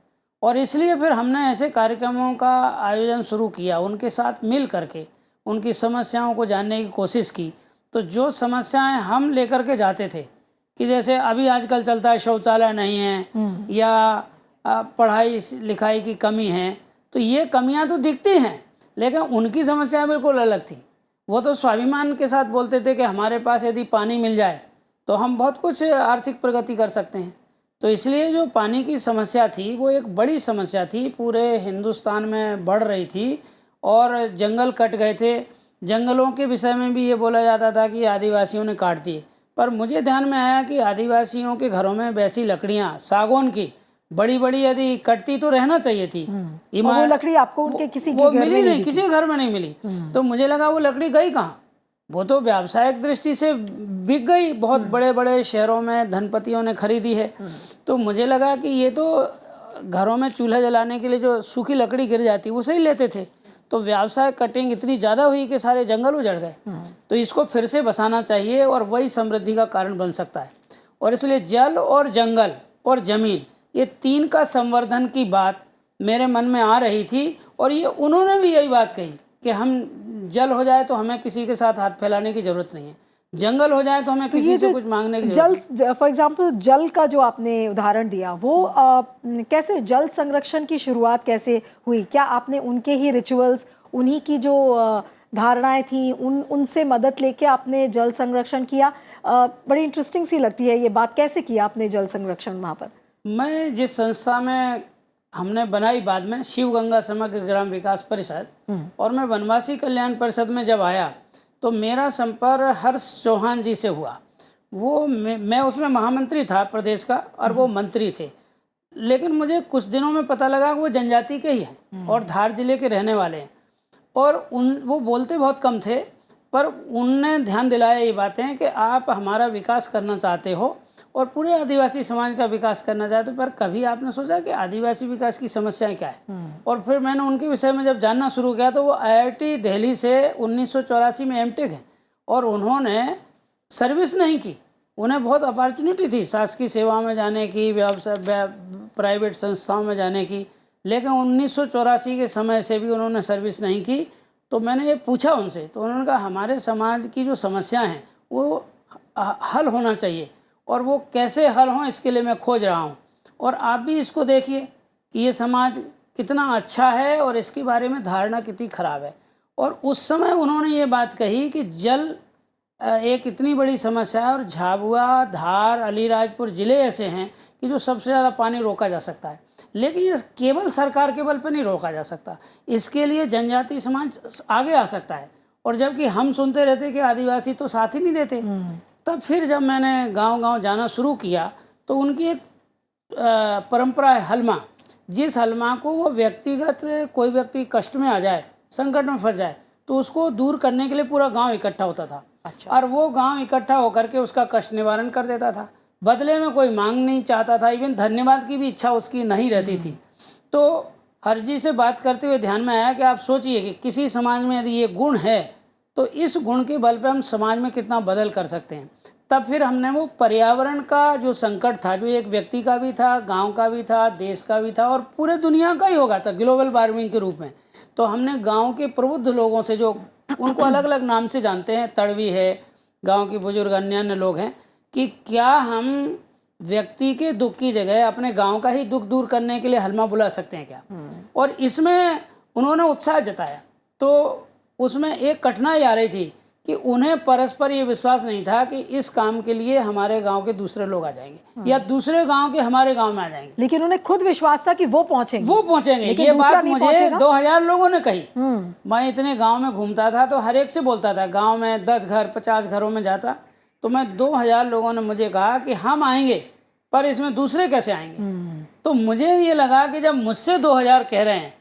और इसलिए फिर हमने ऐसे कार्यक्रमों का आयोजन शुरू किया, उनके साथ मिल करके उनकी समस्याओं को जानने की कोशिश की। तो जो समस्याएं हम लेकर के जाते थे कि जैसे अभी आजकल चलता है शौचालय नहीं है या पढ़ाई लिखाई की कमी है, तो ये कमियां तो दिखती हैं, लेकिन उनकी समस्याएं बिल्कुल अलग थी। वो तो स्वाभिमान के साथ बोलते थे कि हमारे पास यदि पानी मिल जाए तो हम बहुत कुछ आर्थिक प्रगति कर सकते हैं। तो इसलिए जो पानी की समस्या थी वो एक बड़ी समस्या थी, पूरे हिंदुस्तान में बढ़ रही थी और जंगल कट गए थे। जंगलों के विषय में भी ये बोला जाता था कि आदिवासियों ने काट दिए, पर मुझे ध्यान में आया कि आदिवासियों के घरों में वैसी लकड़ियाँ सागौन की बड़ी बड़ी यदि कटती तो रहना चाहिए थी। वो लकड़ी आपको उनके किसी वो मिली नहीं, किसी घर में नहीं मिली। तो मुझे लगा वो लकड़ी गई कहाँ, वो तो व्यावसायिक दृष्टि से बिक गई, बहुत बड़े बड़े शहरों में धनपतियों ने खरीदी है। तो मुझे लगा कि ये तो घरों में चूल्हा जलाने के लिए जो सूखी लकड़ी गिर जाती वो सही लेते थे। तो व्यावसायिक कटिंग इतनी ज़्यादा हुई कि सारे जंगल उजड़ गए। तो इसको फिर से बसाना चाहिए और वही समृद्धि का कारण बन सकता है। और इसलिए जल और जंगल और ज़मीन, ये तीन का संवर्धन की बात मेरे मन में आ रही थी। और ये उन्होंने भी यही बात कही कि हम जल हो जाए तो हमें किसी के साथ हाथ फैलाने की ज़रूरत नहीं है, जंगल हो जाए तो हमें किसी से कुछ मांगने की जल, फॉर एग्जांपल जल का जो आपने उदाहरण दिया, वो कैसे जल संरक्षण की शुरुआत कैसे हुई? क्या आपने उनके ही रिचुअल्स, उन्हीं की जो धारणाएं थी, उनसे मदद लेके आपने जल संरक्षण किया? बड़ी इंटरेस्टिंग सी लगती है ये बात, कैसे किया आपने जल संरक्षण वहाँ पर? मैं जिस संस्था में हमने बनाई बाद में, शिव गंगा समग्र ग्राम विकास परिषद, और मैं वनवासी कल्याण परिषद में जब आया तो मेरा संपर्क हर्ष चौहान जी से हुआ। वो मैं उसमें महामंत्री था प्रदेश का और वो मंत्री थे। लेकिन मुझे कुछ दिनों में पता लगा कि वो जनजाति के ही हैं और धार जिले के रहने वाले हैं। और वो बोलते बहुत कम थे, पर उनने ध्यान दिलाया ये बातें कि आप हमारा विकास करना चाहते हो और पूरे आदिवासी समाज का विकास करना चाहते हो, पर कभी आपने सोचा कि आदिवासी विकास की समस्याएं क्या है? और फिर मैंने उनके विषय में जब जानना शुरू किया तो वो IIT दिल्ली से 1984 में MTech हैं और उन्होंने सर्विस नहीं की। उन्हें बहुत अपॉर्चुनिटी थी शासकीय सेवा में जाने की, व्यवसाय प्राइवेट संस्थाओं में जाने की, लेकिन 1984 के समय से भी उन्होंने सर्विस नहीं की। तो मैंने ये पूछा उनसे, तो उन्होंने कहा हमारे समाज की जो समस्याएं हैं वो हल होना चाहिए और वो कैसे हल हों इसके लिए मैं खोज रहा हूँ। और आप भी इसको देखिए कि ये समाज कितना अच्छा है और इसके बारे में धारणा कितनी खराब है। और उस समय उन्होंने ये बात कही कि जल एक इतनी बड़ी समस्या है और झाबुआ, धार, अलीराजपुर ज़िले ऐसे हैं कि जो सबसे ज़्यादा पानी रोका जा सकता है। लेकिन ये केवल सरकार के बल पर नहीं रोका जा सकता, इसके लिए जनजाति समाज आगे आ सकता है। और जबकि हम सुनते रहते कि आदिवासी तो साथ ही नहीं देते। तब फिर जब मैंने गांव-गांव जाना शुरू किया तो उनकी एक परंपरा है हलमा। जिस हलमा को वो व्यक्तिगत, कोई व्यक्ति कष्ट में आ जाए, संकट में फंस जाए, तो उसको दूर करने के लिए पूरा गांव इकट्ठा होता था। अच्छा। और वो गांव इकट्ठा होकर के उसका कष्ट निवारण कर देता था। बदले में कोई मांग नहीं चाहता था, इवन धन्यवाद की भी इच्छा उसकी नहीं रहती थी। तो हरजी से बात करते हुए ध्यान में आया कि आप सोचिए कि किसी समाज में यदि ये गुण है तो इस गुण के बल पे हम समाज में कितना बदल कर सकते हैं। तब फिर हमने वो पर्यावरण का जो संकट था, जो एक व्यक्ति का भी था, गांव का भी था, देश का भी था और पूरे दुनिया का ही होगा था ग्लोबल वार्मिंग के रूप में, तो हमने गांव के प्रबुद्ध लोगों से, जो उनको अलग अलग नाम से जानते हैं, तड़वी है, गांव के बुजुर्ग, अन्य लोग हैं, कि क्या हम व्यक्ति के दुख की जगह अपने गांव का ही दुख दूर करने के लिए हलमा बुला सकते हैं क्या? और इसमें उन्होंने उत्साह जताया। तो उसमें एक कठिनाई आ रही थी कि उन्हें परस्पर ये विश्वास नहीं था कि इस काम के लिए हमारे गांव के दूसरे लोग आ जाएंगे या दूसरे गांव के हमारे गांव में आ जाएंगे। लेकिन उन्हें खुद विश्वास था कि वो पहुंचेंगे। ये बात मुझे 2000 लोगों ने कही। मैं इतने गांव में घूमता था तो हर एक से बोलता था, गांव में 10 घर 50 घरों में जाता, तो मैं 2000 लोगों ने मुझे कहा कि हम आएंगे, पर इसमें दूसरे कैसे आएंगे? तो मुझे ये लगा कि जब मुझसे 2000 कह रहे हैं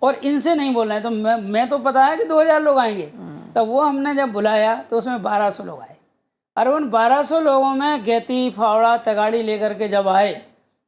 और इनसे नहीं बोल रहे हैं, तो मैं तो पता है कि 2000 लोग आएंगे। तब वो हमने जब बुलाया तो उसमें 1200 लोग आए। और उन 1200 लोगों में गेती, फावड़ा, तगाड़ी लेकर के जब आए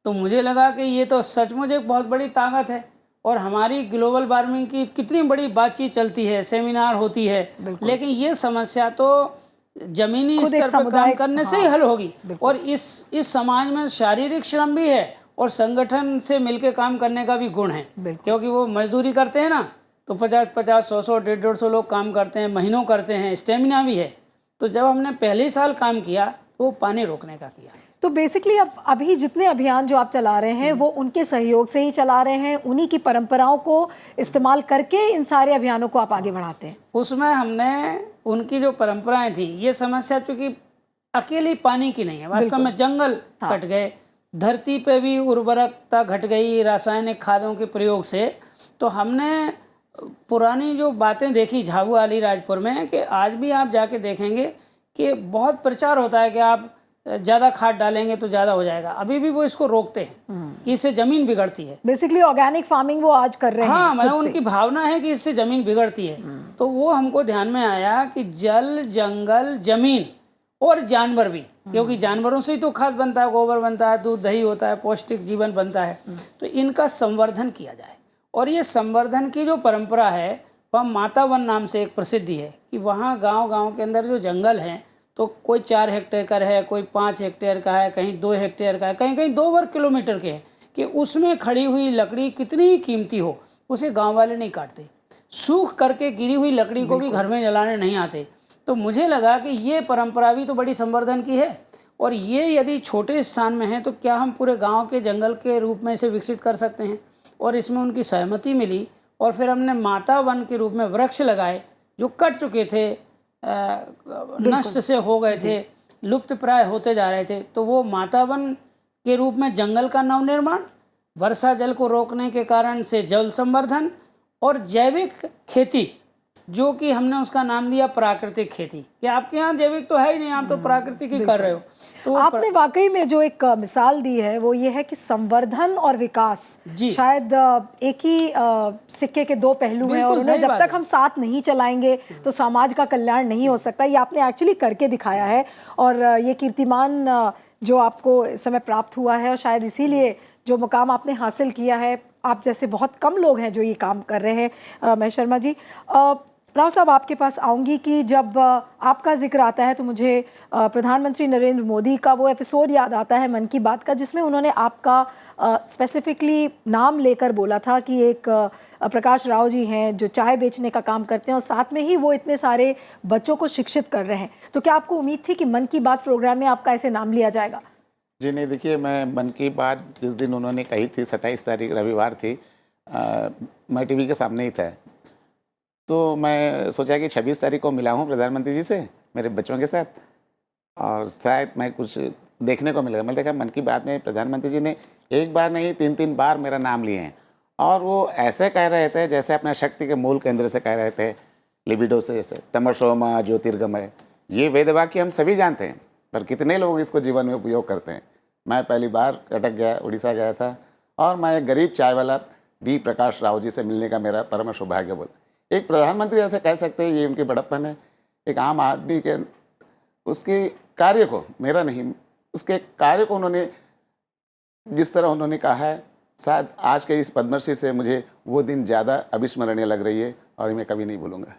तो मुझे लगा कि ये तो सचमुच एक बहुत बड़ी ताकत है। और हमारी ग्लोबल वार्मिंग की कितनी बड़ी बातचीत चलती है, सेमिनार होती है, लेकिन ये समस्या तो जमीनी स्तर पर काम करने से ही हल होगी। और इस समाज में शारीरिक श्रम भी है और संगठन से मिलकर काम करने का भी गुण है, क्योंकि वो मजदूरी करते हैं ना, तो 50-50, 100-100, 150 लोग काम करते हैं, महीनों करते हैं, स्टेमिना भी है। तो जब हमने पहले साल काम किया तो वो पानी रोकने का किया। तो बेसिकली अब अभी जितने अभियान जो आप चला रहे हैं वो उनके सहयोग से ही चला रहे हैं, उन्हीं की परंपराओं को इस्तेमाल करके इन सारे अभियानों को आप आगे बढ़ाते हैं? उसमें हमने उनकी जो परंपराएं थी, ये समस्या चूँकि अकेली पानी की नहीं है, वास्तव में जंगल कट गए, धरती पे भी उर्वरकता घट गई रासायनिक खादों के प्रयोग से। तो हमने पुरानी जो बातें देखी झाबुआ, अलीराजपुर में, कि आज भी आप जाके देखेंगे कि बहुत प्रचार होता है कि आप ज़्यादा खाद डालेंगे तो ज़्यादा हो जाएगा। अभी भी वो इसको रोकते हैं कि इससे ज़मीन बिगड़ती है। बेसिकली ऑर्गेनिक फार्मिंग वो आज कर रहे हैं। हाँ, मतलब उनकी भावना है कि इससे ज़मीन बिगड़ती है। तो वो हमको ध्यान में आया कि जल, जंगल, ज़मीन और जानवर भी, क्योंकि जानवरों से ही तो खाद बनता है, गोबर बनता है, दूध दही होता है, पौष्टिक जीवन बनता है, तो इनका संवर्धन किया जाए। और ये संवर्धन की जो परंपरा है वह माता वन नाम से एक प्रसिद्धि है कि वहाँ गांव-गांव के अंदर जो जंगल हैं तो कोई 4 हेक्टेयर का है, कोई 5 हेक्टेयर का है, कहीं 2 हेक्टेयर का है, कहीं-कहीं 2 वर्ग किलोमीटर के हैं, कि उसमें खड़ी हुई लकड़ी कितनी ही कीमती हो उसे गांव वाले नहीं काटते। सूख करके गिरी हुई लकड़ी को भी घर में जलाने नहीं आते। तो मुझे लगा कि ये परंपरा भी तो बड़ी संवर्धन की है, और ये यदि छोटे स्थान में है तो क्या हम पूरे गांव के जंगल के रूप में इसे विकसित कर सकते हैं। और इसमें उनकी सहमति मिली और फिर हमने माता वन के रूप में वृक्ष लगाए जो कट चुके थे, नष्ट से हो गए थे, लुप्त प्राय होते जा रहे थे। तो वो माता वन के रूप में जंगल का नवनिर्माण, वर्षा जल को रोकने के कारण से जल संवर्धन और जैविक खेती, जो कि हमने उसका नाम दिया प्राकृतिक खेती। कि आपके यहाँ जैविक तो है ही नहीं, आप तो प्राकृतिक ही कर रहे हो। तो आपने वाकई में जो एक मिसाल दी है वो ये है कि संवर्धन और विकास जी। शायद एक ही सिक्के के दो पहलू हैं, और बिल्कुल उन्हें सही जब बात तक है। हम साथ नहीं चलाएंगे तो समाज का कल्याण नहीं हो सकता। ये आपने एक्चुअली करके दिखाया है, और ये कीर्तिमान जो आपको इस समय प्राप्त हुआ है, और शायद इसीलिए जो मुकाम आपने हासिल किया है, आप जैसे बहुत कम लोग हैं जो ये काम कर रहे हैं। महेश शर्मा जी, राव साहब आपके पास आऊँगी कि जब आपका जिक्र आता है तो मुझे प्रधानमंत्री नरेंद्र मोदी का वो एपिसोड याद आता है मन की बात का, जिसमें उन्होंने आपका स्पेसिफिकली नाम लेकर बोला था कि एक प्रकाश राव जी हैं जो चाय बेचने का काम करते हैं, और साथ में ही वो इतने सारे बच्चों को शिक्षित कर रहे हैं। तो क्या आपको उम्मीद थी कि मन की बात प्रोग्राम में आपका ऐसे नाम लिया जाएगा? जी नहीं, देखिए, मैं मन की बात जिस दिन उन्होंने कही थी, 27 तारीख रविवार थी, मैं टीवी के सामने ही था। तो मैं सोचा कि 26 तारीख को मिला हूँ प्रधानमंत्री जी से मेरे बच्चों के साथ, और शायद मैं कुछ देखने को मिलेगा। मैंने देखा मन की बात में प्रधानमंत्री जी ने एक बार नहीं 3-3 बार मेरा नाम लिए हैं, और वो ऐसे कह रहे थे जैसे अपना शक्ति के मूल केंद्र से कह रहे थे, लिबिडो से, जैसे तमसोमा ज्योतिर्गमय। ये वेद वाक्य हम सभी जानते हैं, पर कितने लोग इसको जीवन में उपयोग करते हैं। मैं पहली बार कटक गया, उड़ीसा गया था, और मैं एक गरीब चाय वाला डी प्रकाश राव जी से मिलने का मेरा परम सौभाग्य बोल। एक प्रधानमंत्री ऐसे कह सकते हैं, ये उनकी बड़प्पन है। एक आम आदमी के उसके कार्य को, मेरा नहीं, उसके कार्य को उन्होंने जिस तरह उन्होंने कहा है, शायद आज के इस पद्मश्री से मुझे वो दिन ज़्यादा अविस्मरणीय लग रही है, और मैं कभी नहीं भूलूंगा।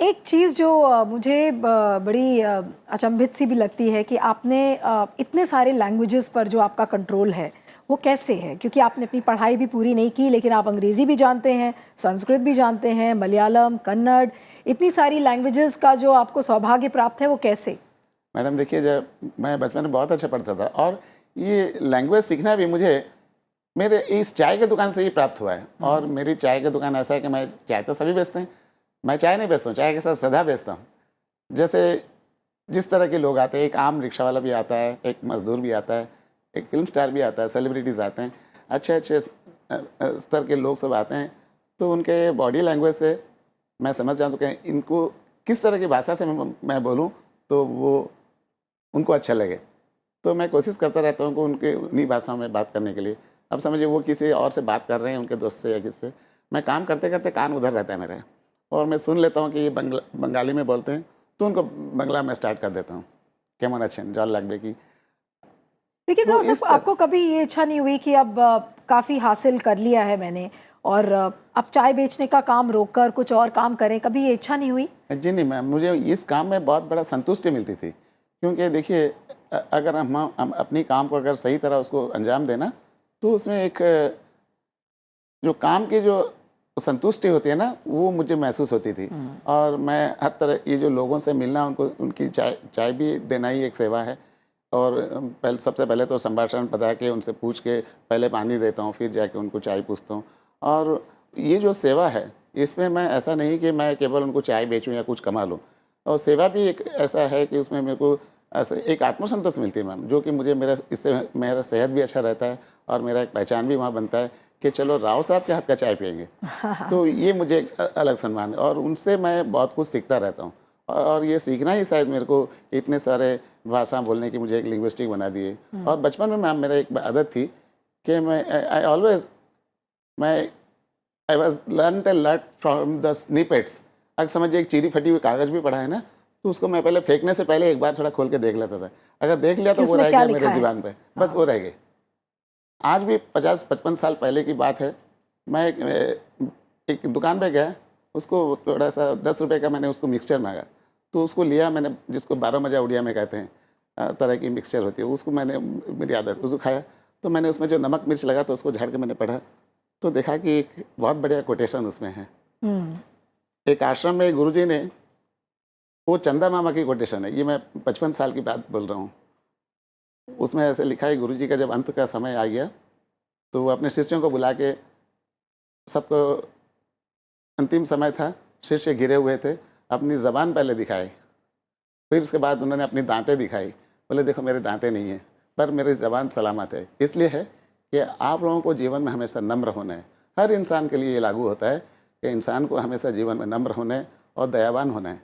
एक चीज़ जो मुझे बड़ी अचंभित सी भी लगती है कि आपने इतने सारे लैंग्वेजेस पर जो आपका कंट्रोल है वो कैसे है? क्योंकि आपने अपनी पढ़ाई भी पूरी नहीं की, लेकिन आप अंग्रेज़ी भी जानते हैं, संस्कृत भी जानते हैं, मलयालम, कन्नड़, इतनी सारी लैंग्वेजेस का जो आपको सौभाग्य प्राप्त है, वो कैसे? मैडम देखिए, जब मैं बचपन में बहुत अच्छा पढ़ता था, और ये लैंग्वेज सीखना भी मुझे मेरे इस चाय की दुकान से ही प्राप्त हुआ है। और मेरी चाय की दुकान ऐसा है कि मैं चाय तो सभी बेचते हैं, मैं चाय नहीं बेचता हूँ, चाय के साथ सदा बेचता हूँ। जैसे जिस तरह के लोग आते हैं, एक आम रिक्शा वाला भी आता है, एक मजदूर भी आता है, एक फिल्म स्टार भी आता है, सेलिब्रिटीज़ आते हैं, अच्छे अच्छे स्तर के लोग सब आते हैं। तो उनके बॉडी लैंग्वेज से मैं समझ जाता हूँ कि इनको किस तरह की भाषा से मैं बोलूँ तो वो उनको अच्छा लगे। तो मैं कोशिश करता रहता हूँ कि उनके उन्हीं भाषाओं में बात करने के लिए। अब समझिए वो किसी और से बात कर रहे हैं, उनके दोस्त से या किससे, मैं काम करते करते कान उधर रहता है मेरा, और मैं सुन लेता हूँ कि ये बंगाली में बोलते हैं, तो उनको बंगला में स्टार्ट कर देता हूँ, केमन अच्छन जॉल लगबे की। लेकिन राव साहब, आपको कभी ये इच्छा नहीं हुई कि अब काफ़ी हासिल कर लिया है मैंने, और अब चाय बेचने का काम रोककर कुछ और काम करें, कभी ये इच्छा नहीं हुई? जी नहीं मैम, मुझे इस काम में बहुत बड़ा संतुष्टि मिलती थी, क्योंकि देखिए अगर हम अपनी काम को अगर सही तरह उसको अंजाम देना, तो उसमें एक जो काम की जो संतुष्टि होती है ना, वो मुझे महसूस होती थी। और मैं हर तरह ये जो लोगों से मिलना, उनको उनकी चाय भी देना ही एक सेवा है। और सबसे पहले तो संभाषण बता के उनसे पूछ के पहले पानी देता हूँ, फिर जाके उनको चाय पूछता हूँ। और ये जो सेवा है, इसमें मैं ऐसा नहीं कि मैं केवल उनको चाय बेचूँ या कुछ कमा लूँ, और सेवा भी एक ऐसा है कि उसमें मेरे को ऐसे एक आत्मसंतोष मिलती है मैम, जो कि मुझे इससे मेरा सेहत भी अच्छा रहता है, और मेरा एक पहचान भी वहाँ बनता है कि चलो राव साहब के हाथ का चाय पियेंगे। तो ये मुझे एक अलग सम्मान है, और उनसे मैं बहुत कुछ सीखता रहता हूँ। और ये सीखना ही शायद मेरे को इतने सारे भाषा बोलने की मुझे एक लिंग्विस्टिक बना दिए। और बचपन में मैम मेरा एक आदत थी कि I was learn a lot from the snippets. अगर समझिए एक चीरी फटी हुई कागज़ भी पढ़ा है ना, तो उसको मैं पहले फेंकने से पहले एक बार थोड़ा खोल के देख लेता था। अगर देख लिया तो वो रह गया मेरे ज़ुबान पे, बस वो रह गई। आज भी 50-55 साल पहले की बात है, मैं एक दुकान पे गया, उसको थोड़ा सा 10 रुपए का मैंने उसको मिक्सचर मांगा, तो उसको लिया मैंने, जिसको 12 मजा उड़िया में कहते हैं, तरह की मिक्सचर होती है, उसको मैंने, मेरी आदत, उसको खाया। तो मैंने उसमें जो नमक मिर्च लगा तो उसको झाड़ के मैंने पढ़ा, तो देखा कि एक बहुत बढ़िया कोटेशन उसमें है। एक आश्रम में गुरुजी ने, वो चंदा मामा की कोटेशन है, ये मैं 55 साल की बात बोल रहा हूँ। उसमें ऐसे लिखा है, गुरुजी का जब अंत का समय आ गया तो वो अपने शिष्यों को बुला के, सबको अंतिम समय था, शिष्य घिरे हुए थे, अपनी ज़बान पहले दिखाई, फिर उसके बाद उन्होंने अपनी दांतें दिखाई, बोले देखो मेरे दांतें नहीं हैं पर मेरी ज़बान सलामत है। इसलिए है कि आप लोगों को जीवन में हमेशा नम्र होना है। हर इंसान के लिए ये लागू होता है कि इंसान को हमेशा जीवन में नम्र होना है और दयावान होना है।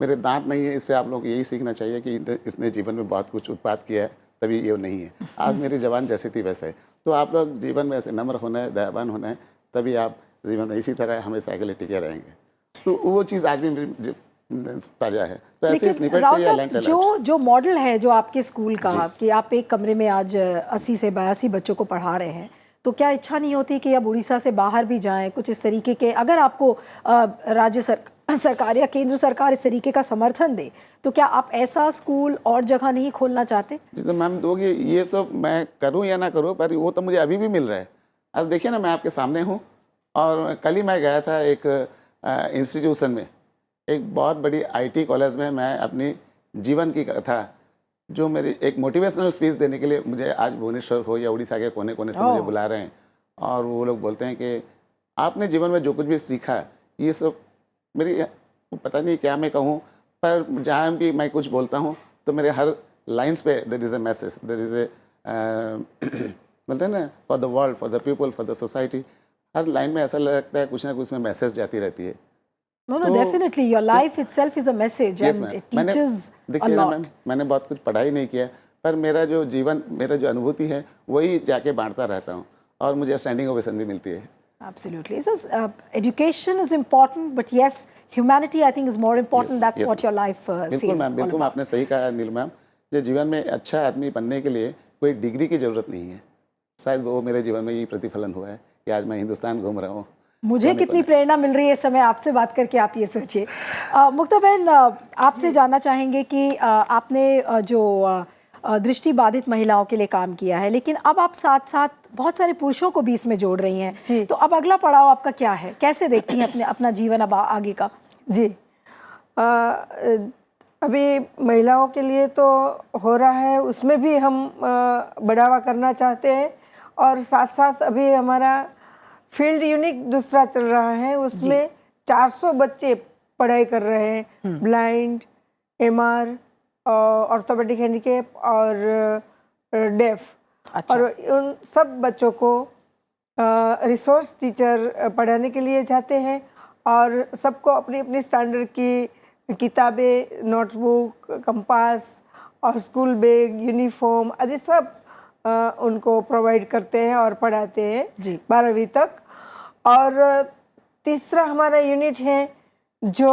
मेरे दांत नहीं है, इससे आप लोगों को यही सीखना चाहिए कि इसने जीवन में बहुत कुछ उत्पाद किया है तभी ये नहीं है। आज मेरी जबान जैसी थी वैसे है। तो आप लोग जीवन में ऐसे नम्र होना है, दयावान होना है, तभी आप जीवन में इसी तरह हमेशा के लिए टिके रहेंगे। तो वो चीज़ आज भी ताज़ा है। तो ऐसे लेकिन स्निपेट राव से साहब, जो मॉडल है जो आपके स्कूल का, कि आप एक कमरे में आज 80 से 82 बच्चों को पढ़ा रहे हैं, तो क्या इच्छा नहीं होती कि अब उड़ीसा से बाहर भी जाएं, कुछ इस तरीके के, अगर आपको राज्य सरकार या केंद्र सरकार इस तरीके का समर्थन दे, तो क्या आप ऐसा स्कूल और जगह नहीं खोलना चाहते? जी, तो मैम दोगे, ये सब मैं करूं या ना करूं, पर वो तो मुझे अभी भी मिल रहा है। आज देखिए ना, मैं आपके सामने हूं, और कल ही मैं गया था एक इंस्टीट्यूशन में, एक बहुत बड़ी आईटी कॉलेज में। मैं अपनी जीवन की कथा, जो मेरी एक मोटिवेशनल स्पीच देने के लिए मुझे आज भुवनेश्वर हो या उड़ीसा के कोने कोने से मुझे बुला रहे हैं, और वो लोग बोलते हैं कि आपने जीवन में जो कुछ भी सीखा, ये सब मेरी, पता नहीं क्या मैं कहूँ, पर जहाँ भी मैं कुछ बोलता हूँ तो मेरे हर लाइन्स पे there is a message, there is a बोलते हैं ना, for the world, for the people, for the society. हर लाइन में ऐसा लगता है कुछ ना कुछ में मैसेज जाती रहती है। No, definitely. Your life itself is a message, and it teaches a देखिए ना lot. मैम, मैंने बहुत कुछ पढ़ाई नहीं किया, पर मेरा जो जीवन, मेरा जो अनुभूति है, वही जाके बांटता रहता हूँ, और मुझे स्टैंडिंग ओवेशन भी मिलती है। Absolutely. So, education is important, but yes, humanity I think is more important. That's yes, what your life बिल्कुल says. मैम, बिल्कुल आपने सही कहा नील मैम। जो जीवन में अच्छा आदमी बनने के लिए कोई डिग्री की ज़रूरत नहीं है। शायद वो मेरे जीवन में यही प्रतिफलन हुआ है कि आज मैं हिंदुस्तान घूम रहा हूँ। मुझे कितनी प्रेरणा मिल रही है इस समय आपसे बात करके, आप ये सोचिए। मुक्ता बहन, आपसे जानना चाहेंगे कि आपने जो दृष्टिबाधित महिलाओं के लिए काम किया है, लेकिन अब आप साथ साथ बहुत सारे पुरुषों को भी इसमें जोड़ रही हैं, तो अब अगला पड़ाव आपका क्या है? कैसे देखती हैं अपना जीवन अब आगे का? जी, अभी महिलाओं के लिए तो हो रहा है, उसमें भी हम बढ़ावा करना चाहते हैं, और साथ साथ अभी हमारा फील्ड यूनिट दूसरा चल रहा है, उसमें 400 बच्चे पढ़ाई कर रहे हैं, ब्लाइंड, एमआर, ऑर्थोपेडिक हैंडीकैप और डेफ। अच्छा। और उन सब बच्चों को रिसोर्स टीचर पढ़ाने के लिए जाते हैं, और सबको अपनी अपनी स्टैंडर्ड की किताबें, नोटबुक, कंपास और स्कूल बैग, यूनिफॉर्म आदि सब उनको प्रोवाइड करते हैं और पढ़ाते हैं 12वीं तक। और तीसरा हमारा यूनिट है जो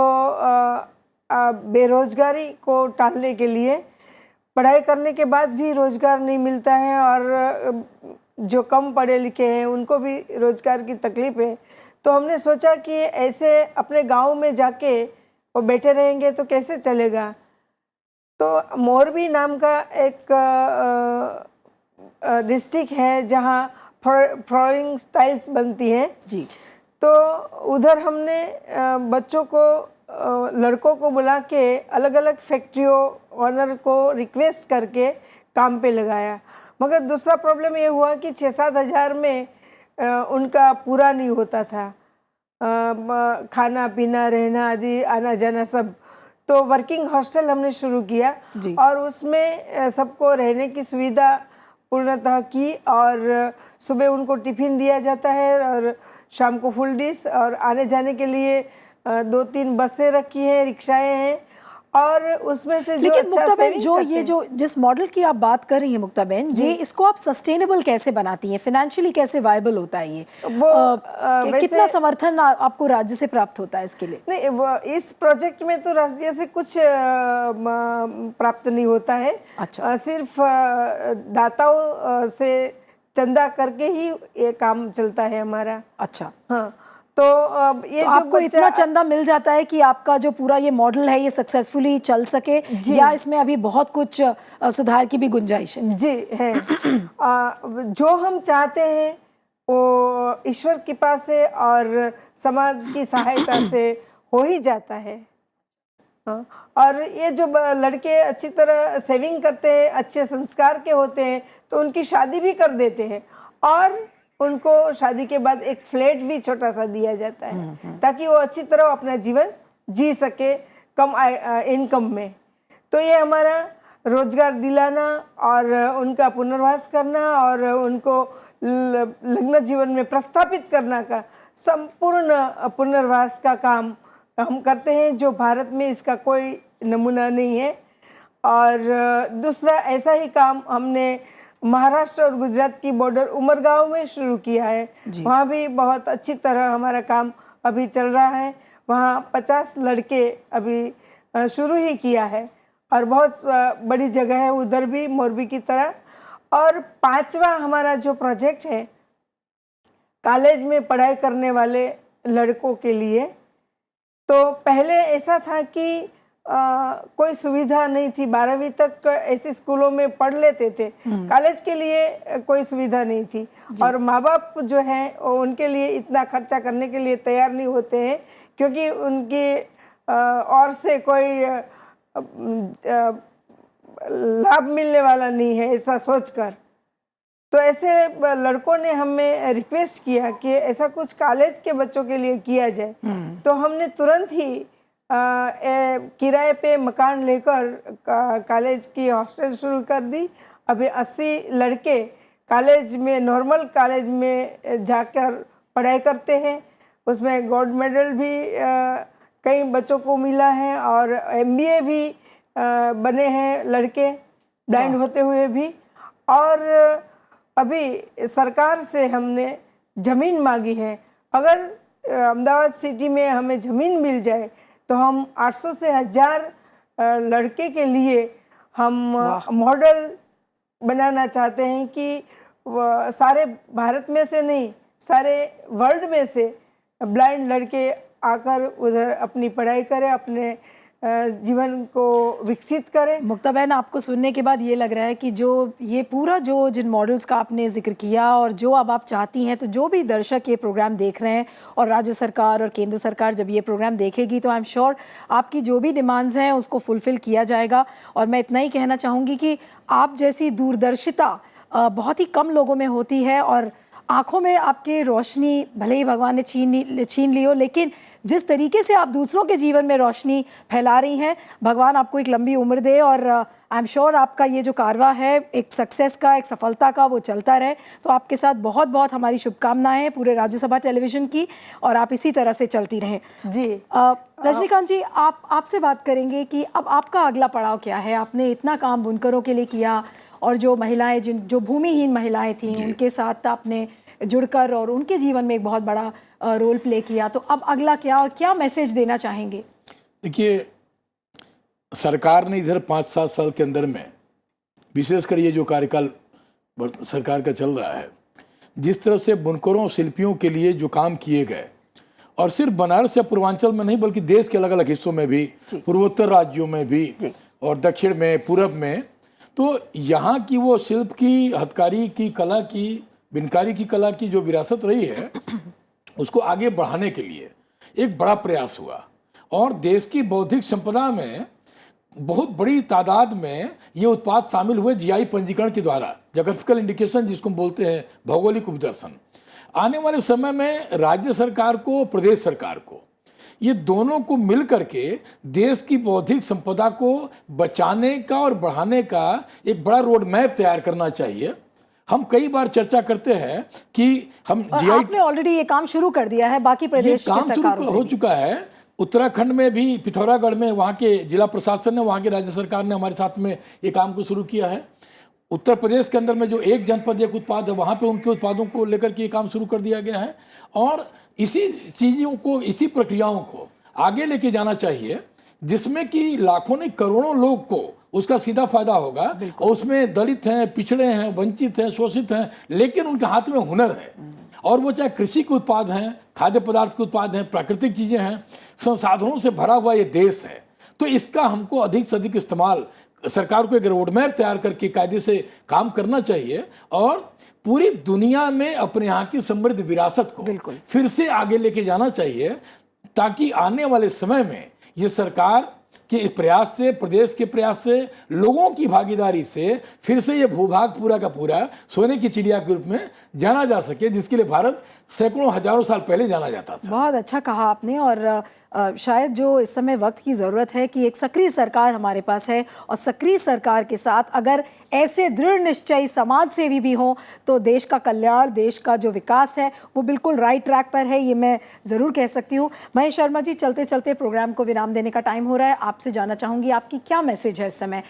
बेरोजगारी को टालने के लिए, पढ़ाई करने के बाद भी रोजगार नहीं मिलता है, और जो कम पढ़े लिखे हैं उनको भी रोजगार की तकलीफ है। तो हमने सोचा कि ऐसे अपने गांव में जाके वो बैठे रहेंगे तो कैसे चलेगा। तो मोरबी नाम का एक डिस्ट्रिक्ट है जहाँ फ्लोरिंग टाइल्स बनती हैं जी, तो उधर हमने बच्चों को, लड़कों को बुला के अलग अलग फैक्ट्रियों ऑनर को रिक्वेस्ट करके काम पे लगाया। मगर दूसरा प्रॉब्लम ये हुआ कि 6-7 हज़ार में उनका पूरा नहीं होता था, खाना पीना, रहना आदि, आना जाना सब। तो वर्किंग हॉस्टल हमने शुरू किया, और उसमें सबको रहने की सुविधा पूर्णतः की, और सुबह उनको टिफ़िन दिया जाता है और शाम को फुल डिश, और आने जाने के लिए 2-3 बसें रखी हैं, रिक्शाएं हैं, और उसमें से जो लेकिन अच्छा मुक्ता बहन, सेविंग जो जिस मॉडल की आप बात कर रही हैं मुक्ता बहन, ये इसको आप सस्टेनेबल कैसे बनाती हैं? फाइनेंशियली कैसे वायबल होता है ये? वो कितना समर्थन आपको राज्य से प्राप्त होता है इसके लिए? नहीं, वो इस प्रोजेक्ट में तो राज्य से कुछ प्राप्त नहीं होता है। अच्छा। सिर्फ दाताओं से चंदा करके ही ये काम चलता है हमारा। अच्छा, हाँ, तो ये तो जो आपको बच्चा इतना चंदा मिल जाता है कि आपका जो पूरा ये मॉडल है ये सक्सेसफुली चल सके, या इसमें अभी बहुत कुछ सुधार की भी गुंजाइश है? जी है। जो हम चाहते हैं वो ईश्वर कृपा से और समाज की सहायता से हो ही जाता है। हाँ, और ये जो लड़के अच्छी तरह सेविंग करते हैं, अच्छे संस्कार के होते हैं, तो उनकी शादी भी कर देते हैं और उनको शादी के बाद एक फ्लैट भी छोटा सा दिया जाता है ताकि वो अच्छी तरह अपना जीवन जी सके कम इनकम में। तो ये हमारा रोजगार दिलाना और उनका पुनर्वास करना और उनको लग्न जीवन में प्रस्थापित करना का संपूर्ण पुनर्वास का काम हम करते हैं, जो भारत में इसका कोई नमूना नहीं है। और दूसरा ऐसा ही काम हमने महाराष्ट्र और गुजरात की बॉर्डर उमरगांव में शुरू किया है। वहाँ भी बहुत अच्छी तरह हमारा काम अभी चल रहा है। वहाँ 50 लड़के अभी शुरू ही किया है और बहुत बड़ी जगह है उधर भी, मोरबी की तरह। और 5वां हमारा जो प्रोजेक्ट है कॉलेज में पढ़ाई करने वाले लड़कों के लिए, तो पहले ऐसा था कि कोई सुविधा नहीं थी, 12वीं तक ऐसे स्कूलों में पढ़ लेते थे, कॉलेज के लिए कोई सुविधा नहीं थी और माँ बाप जो हैं उनके लिए इतना खर्चा करने के लिए तैयार नहीं होते हैं क्योंकि उनकी और से कोई लाभ मिलने वाला नहीं है, ऐसा सोचकर। तो ऐसे लड़कों ने हमें रिक्वेस्ट किया कि ऐसा कुछ कॉलेज के बच्चों के लिए किया जाए। तो हमने तुरंत ही किराए पे मकान लेकर कॉलेज की हॉस्टल शुरू कर दी। अभी 80 लड़के कॉलेज में, नॉर्मल कॉलेज में जाकर पढ़ाई करते हैं। उसमें गोल्ड मेडल भी कई बच्चों को मिला है और MBA भी बने हैं लड़के, ब्लाइंड होते हुए भी। और अभी सरकार से हमने ज़मीन मांगी है। अगर अहमदाबाद सिटी में हमें ज़मीन मिल जाए तो हम 800 से 1000 लड़के के लिए हम मॉडल बनाना चाहते हैं कि सारे भारत में से नहीं, सारे वर्ल्ड में से ब्लाइंड लड़के आकर उधर अपनी पढ़ाई करें, अपने जीवन को विकसित करें। मुक्ता बहन, आपको सुनने के बाद ये लग रहा है कि जो ये पूरा जो जिन मॉडल्स का आपने जिक्र किया और जो अब आप चाहती हैं, तो जो भी दर्शक ये प्रोग्राम देख रहे हैं और राज्य सरकार और केंद्र सरकार जब ये प्रोग्राम देखेगी तो आई एम श्योर आपकी जो भी डिमांड्स हैं उसको फुलफ़िल किया जाएगा। और मैं इतना ही कहना चाहूँगी कि आप जैसी दूरदर्शिता बहुत ही कम लोगों में होती है और आँखों में आपके रोशनी भले ही भगवान ने छीन ली हो, लेकिन जिस तरीके से आप दूसरों के जीवन में रोशनी फैला रही हैं, भगवान आपको एक लंबी उम्र दे और आई एम श्योर आपका ये जो कारवा है एक सक्सेस का, एक सफलता का, वो चलता रहे। तो आपके साथ बहुत बहुत हमारी शुभकामनाएं हैं पूरे राज्यसभा टेलीविज़न की और आप इसी तरह से चलती रहें। जी रजनीकांत जी, आपसे बात करेंगे कि अब आपका अगला पड़ाव क्या है। आपने इतना काम बुनकरों के लिए किया और जो महिलाएँ जो भूमिहीन महिलाएँ थीं उनके साथ आपने जुड़कर और उनके जीवन में एक बहुत बड़ा रोल प्ले किया। तो अब अगला क्या और क्या मैसेज देना चाहेंगे? देखिए, सरकार ने इधर 5-7 साल के अंदर में विशेषकर ये जो कार्यकाल सरकार का चल रहा है, जिस तरह से बुनकरों शिल्पियों के लिए जो काम किए गए, और सिर्फ बनारस या पूर्वांचल में नहीं बल्कि देश के अलग अलग हिस्सों में भी, पूर्वोत्तर राज्यों में भी और दक्षिण में, पूरब में, तो यहाँ की वो शिल्प की, हथकारी की कला की, बिनकारी की कला की जो विरासत रही है उसको आगे बढ़ाने के लिए एक बड़ा प्रयास हुआ। और देश की बौद्धिक संपदा में बहुत बड़ी तादाद में ये उत्पाद शामिल हुए GI पंजीकरण के द्वारा, जोग्राफिकल इंडिकेशन जिसको भूलते हैं, भौगोलिक उपदर्शन। आने वाले समय में राज्य सरकार को, प्रदेश सरकार को, ये दोनों को मिल करके देश की बौद्धिक संपदा को बचाने का और बढ़ाने का एक बड़ा रोड मैप तैयार करना चाहिए। हम कई बार चर्चा करते हैं कि हम GI, आपने ऑलरेडी ये काम शुरू कर दिया है, बाकी प्रदेश ये काम शुरू हो चुका है। उत्तराखंड में भी पिथौरागढ़ में वहाँ के जिला प्रशासन ने, वहाँ की राज्य सरकार ने हमारे साथ में ये काम को शुरू किया है। उत्तर प्रदेश के अंदर में जो एक जनपद एक उत्पाद है, वहाँ पे उनके उत्पादों को लेकर के ये काम शुरू कर दिया गया है और इसी चीज़ों को, इसी प्रक्रियाओं को आगे लेके जाना चाहिए जिसमें कि लाखों नहीं करोड़ों लोग को उसका सीधा फायदा होगा। और उसमें दलित हैं, पिछड़े हैं, वंचित हैं, शोषित हैं, लेकिन उनके हाथ में हुनर है। और वो चाहे कृषि के उत्पाद हैं, खाद्य पदार्थ के उत्पाद हैं, प्राकृतिक चीज़ें हैं, संसाधनों से भरा हुआ ये देश है। तो इसका हमको अधिक से अधिक इस्तेमाल, सरकार को एक रोड मैप तैयार करके कायदे से काम करना चाहिए और पूरी दुनिया में अपने यहाँ की समृद्ध विरासत को फिर से आगे लेके जाना चाहिए, ताकि आने वाले समय में ये सरकार के प्रयास से, प्रदेश के प्रयास से, लोगों की भागीदारी से फिर से ये भूभाग पूरा का पूरा सोने की चिड़िया के रूप में जाना जा सके, जिसके लिए भारत सैकड़ों हजारों साल पहले जाना जाता था। बहुत अच्छा कहा आपने। और शायद जो इस समय वक्त की ज़रूरत है कि एक सक्रिय सरकार हमारे पास है, और सक्रिय सरकार के साथ अगर ऐसे दृढ़ निश्चयी समाज सेवी भी हों तो देश का कल्याण, देश का जो विकास है वो बिल्कुल राइट ट्रैक पर है, ये मैं ज़रूर कह सकती हूँ। महेश शर्मा जी, चलते चलते प्रोग्राम को विराम देने का टाइम हो रहा है। आपसे जानना चाहूँगी आपकी क्या मैसेज है इस समय।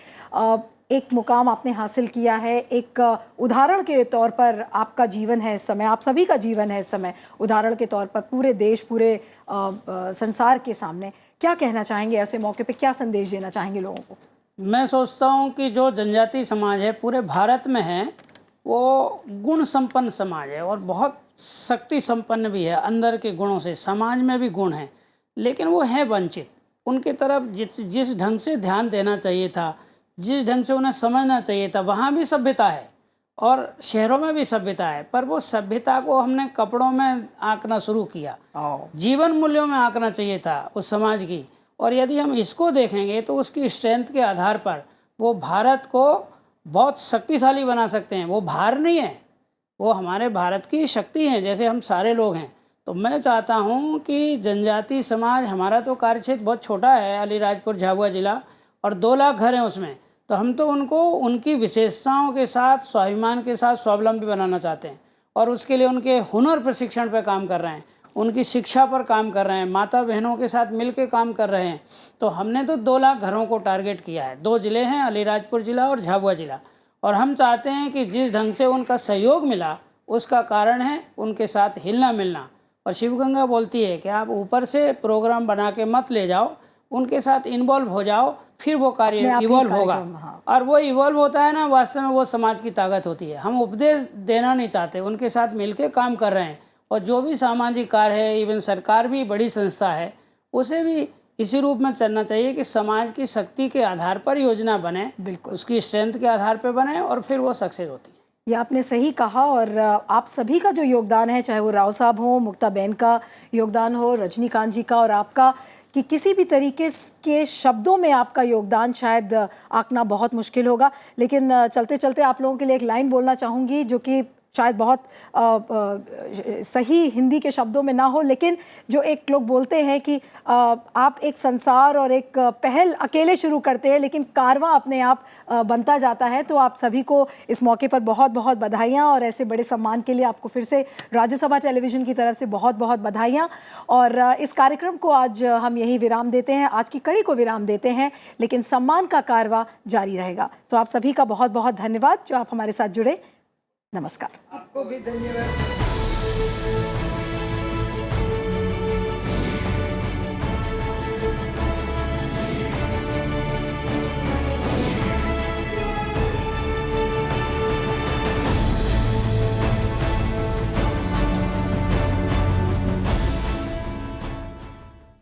एक मुकाम आपने हासिल किया है, एक उदाहरण के तौर पर आपका जीवन है इस समय, आप सभी का जीवन है इस समय उदाहरण के तौर पर पूरे देश, पूरे संसार के सामने। क्या कहना चाहेंगे ऐसे मौके पे, क्या संदेश देना चाहेंगे लोगों को? मैं सोचता हूँ कि जो जनजातीय समाज है पूरे भारत में है, वो गुण संपन्न समाज है और बहुत शक्ति संपन्न भी है। अंदर के गुणों से समाज में भी गुण हैं, लेकिन वो हैं वंचित। उनके तरफ जिस ढंग से ध्यान देना चाहिए था, जिस ढंग से उन्हें समझना चाहिए था, वहाँ भी सभ्यता है और शहरों में भी सभ्यता है। पर वो सभ्यता को हमने कपड़ों में आंकना शुरू किया, जीवन मूल्यों में आंकना चाहिए था उस समाज की। और यदि हम इसको देखेंगे तो उसकी स्ट्रेंथ के आधार पर वो भारत को बहुत शक्तिशाली बना सकते हैं। वो भार नहीं है, वो हमारे भारत की शक्ति है, जैसे हम सारे लोग हैं। तो मैं चाहता हूँ कि जनजातीय समाज, हमारा तो कार्यक्षेत्र बहुत छोटा है, अलीराजपुर झाबुआ जिला, और 2 लाख घर हैं उसमें। तो हम तो उनको उनकी विशेषताओं के साथ, स्वाभिमान के साथ स्वावलंबी बनाना चाहते हैं और उसके लिए उनके हुनर प्रशिक्षण पर काम कर रहे हैं, उनकी शिक्षा पर काम कर रहे हैं, माता बहनों के साथ मिलकर काम कर रहे हैं। तो हमने तो 2 लाख घरों को टारगेट किया है। 2 ज़िले हैं, अलीराजपुर ज़िला और झाबुआ ज़िला, और हम चाहते हैं कि जिस ढंग से उनका सहयोग मिला उसका कारण है उनके साथ हिलना मिलना। और शिवगंगा बोलती है कि आप ऊपर से प्रोग्राम बना के मत ले जाओ, उनके साथ इन्वॉल्व हो जाओ, फिर वो कार्य इवॉल्व होगा। और वो इवॉल्व होता है ना, वास्तव में वो समाज की ताकत होती है। हम उपदेश देना नहीं चाहते, उनके साथ मिलके काम कर रहे हैं। और जो भी सामाजिक कार्य है, इवन सरकार भी बड़ी संस्था है, उसे भी इसी रूप में चलना चाहिए कि समाज की शक्ति के आधार पर योजना बने, बिल्कुल उसकी स्ट्रेंथ के आधार पर बने, और फिर वो सक्सेस होती है। ये आपने सही कहा। और आप सभी का जो योगदान है, चाहे वो राव साहब हो, मुक्ता बहन का योगदान हो, रजनीकांत जी का और आपका, कि किसी भी तरीके के शब्दों में आपका योगदान शायद आंकना बहुत मुश्किल होगा। लेकिन चलते चलते आप लोगों के लिए एक लाइन बोलना चाहूँगी जो कि शायद बहुत सही हिंदी के शब्दों में ना हो, लेकिन जो एक लोग बोलते हैं कि आप एक संसार और एक पहल अकेले शुरू करते हैं लेकिन कारवां अपने आप बनता जाता है। तो आप सभी को इस मौके पर बहुत बहुत बधाइयाँ, और ऐसे बड़े सम्मान के लिए आपको फिर से राज्यसभा टेलीविज़न की तरफ से बहुत बहुत बधाइयाँ। और इस कार्यक्रम को आज हम यही विराम देते हैं, आज की कड़ी को विराम देते हैं, लेकिन सम्मान का कारवां जारी रहेगा। तो आप सभी का बहुत बहुत धन्यवाद जो आप हमारे साथ जुड़े। नमस्कार। आपको भी धन्यवाद।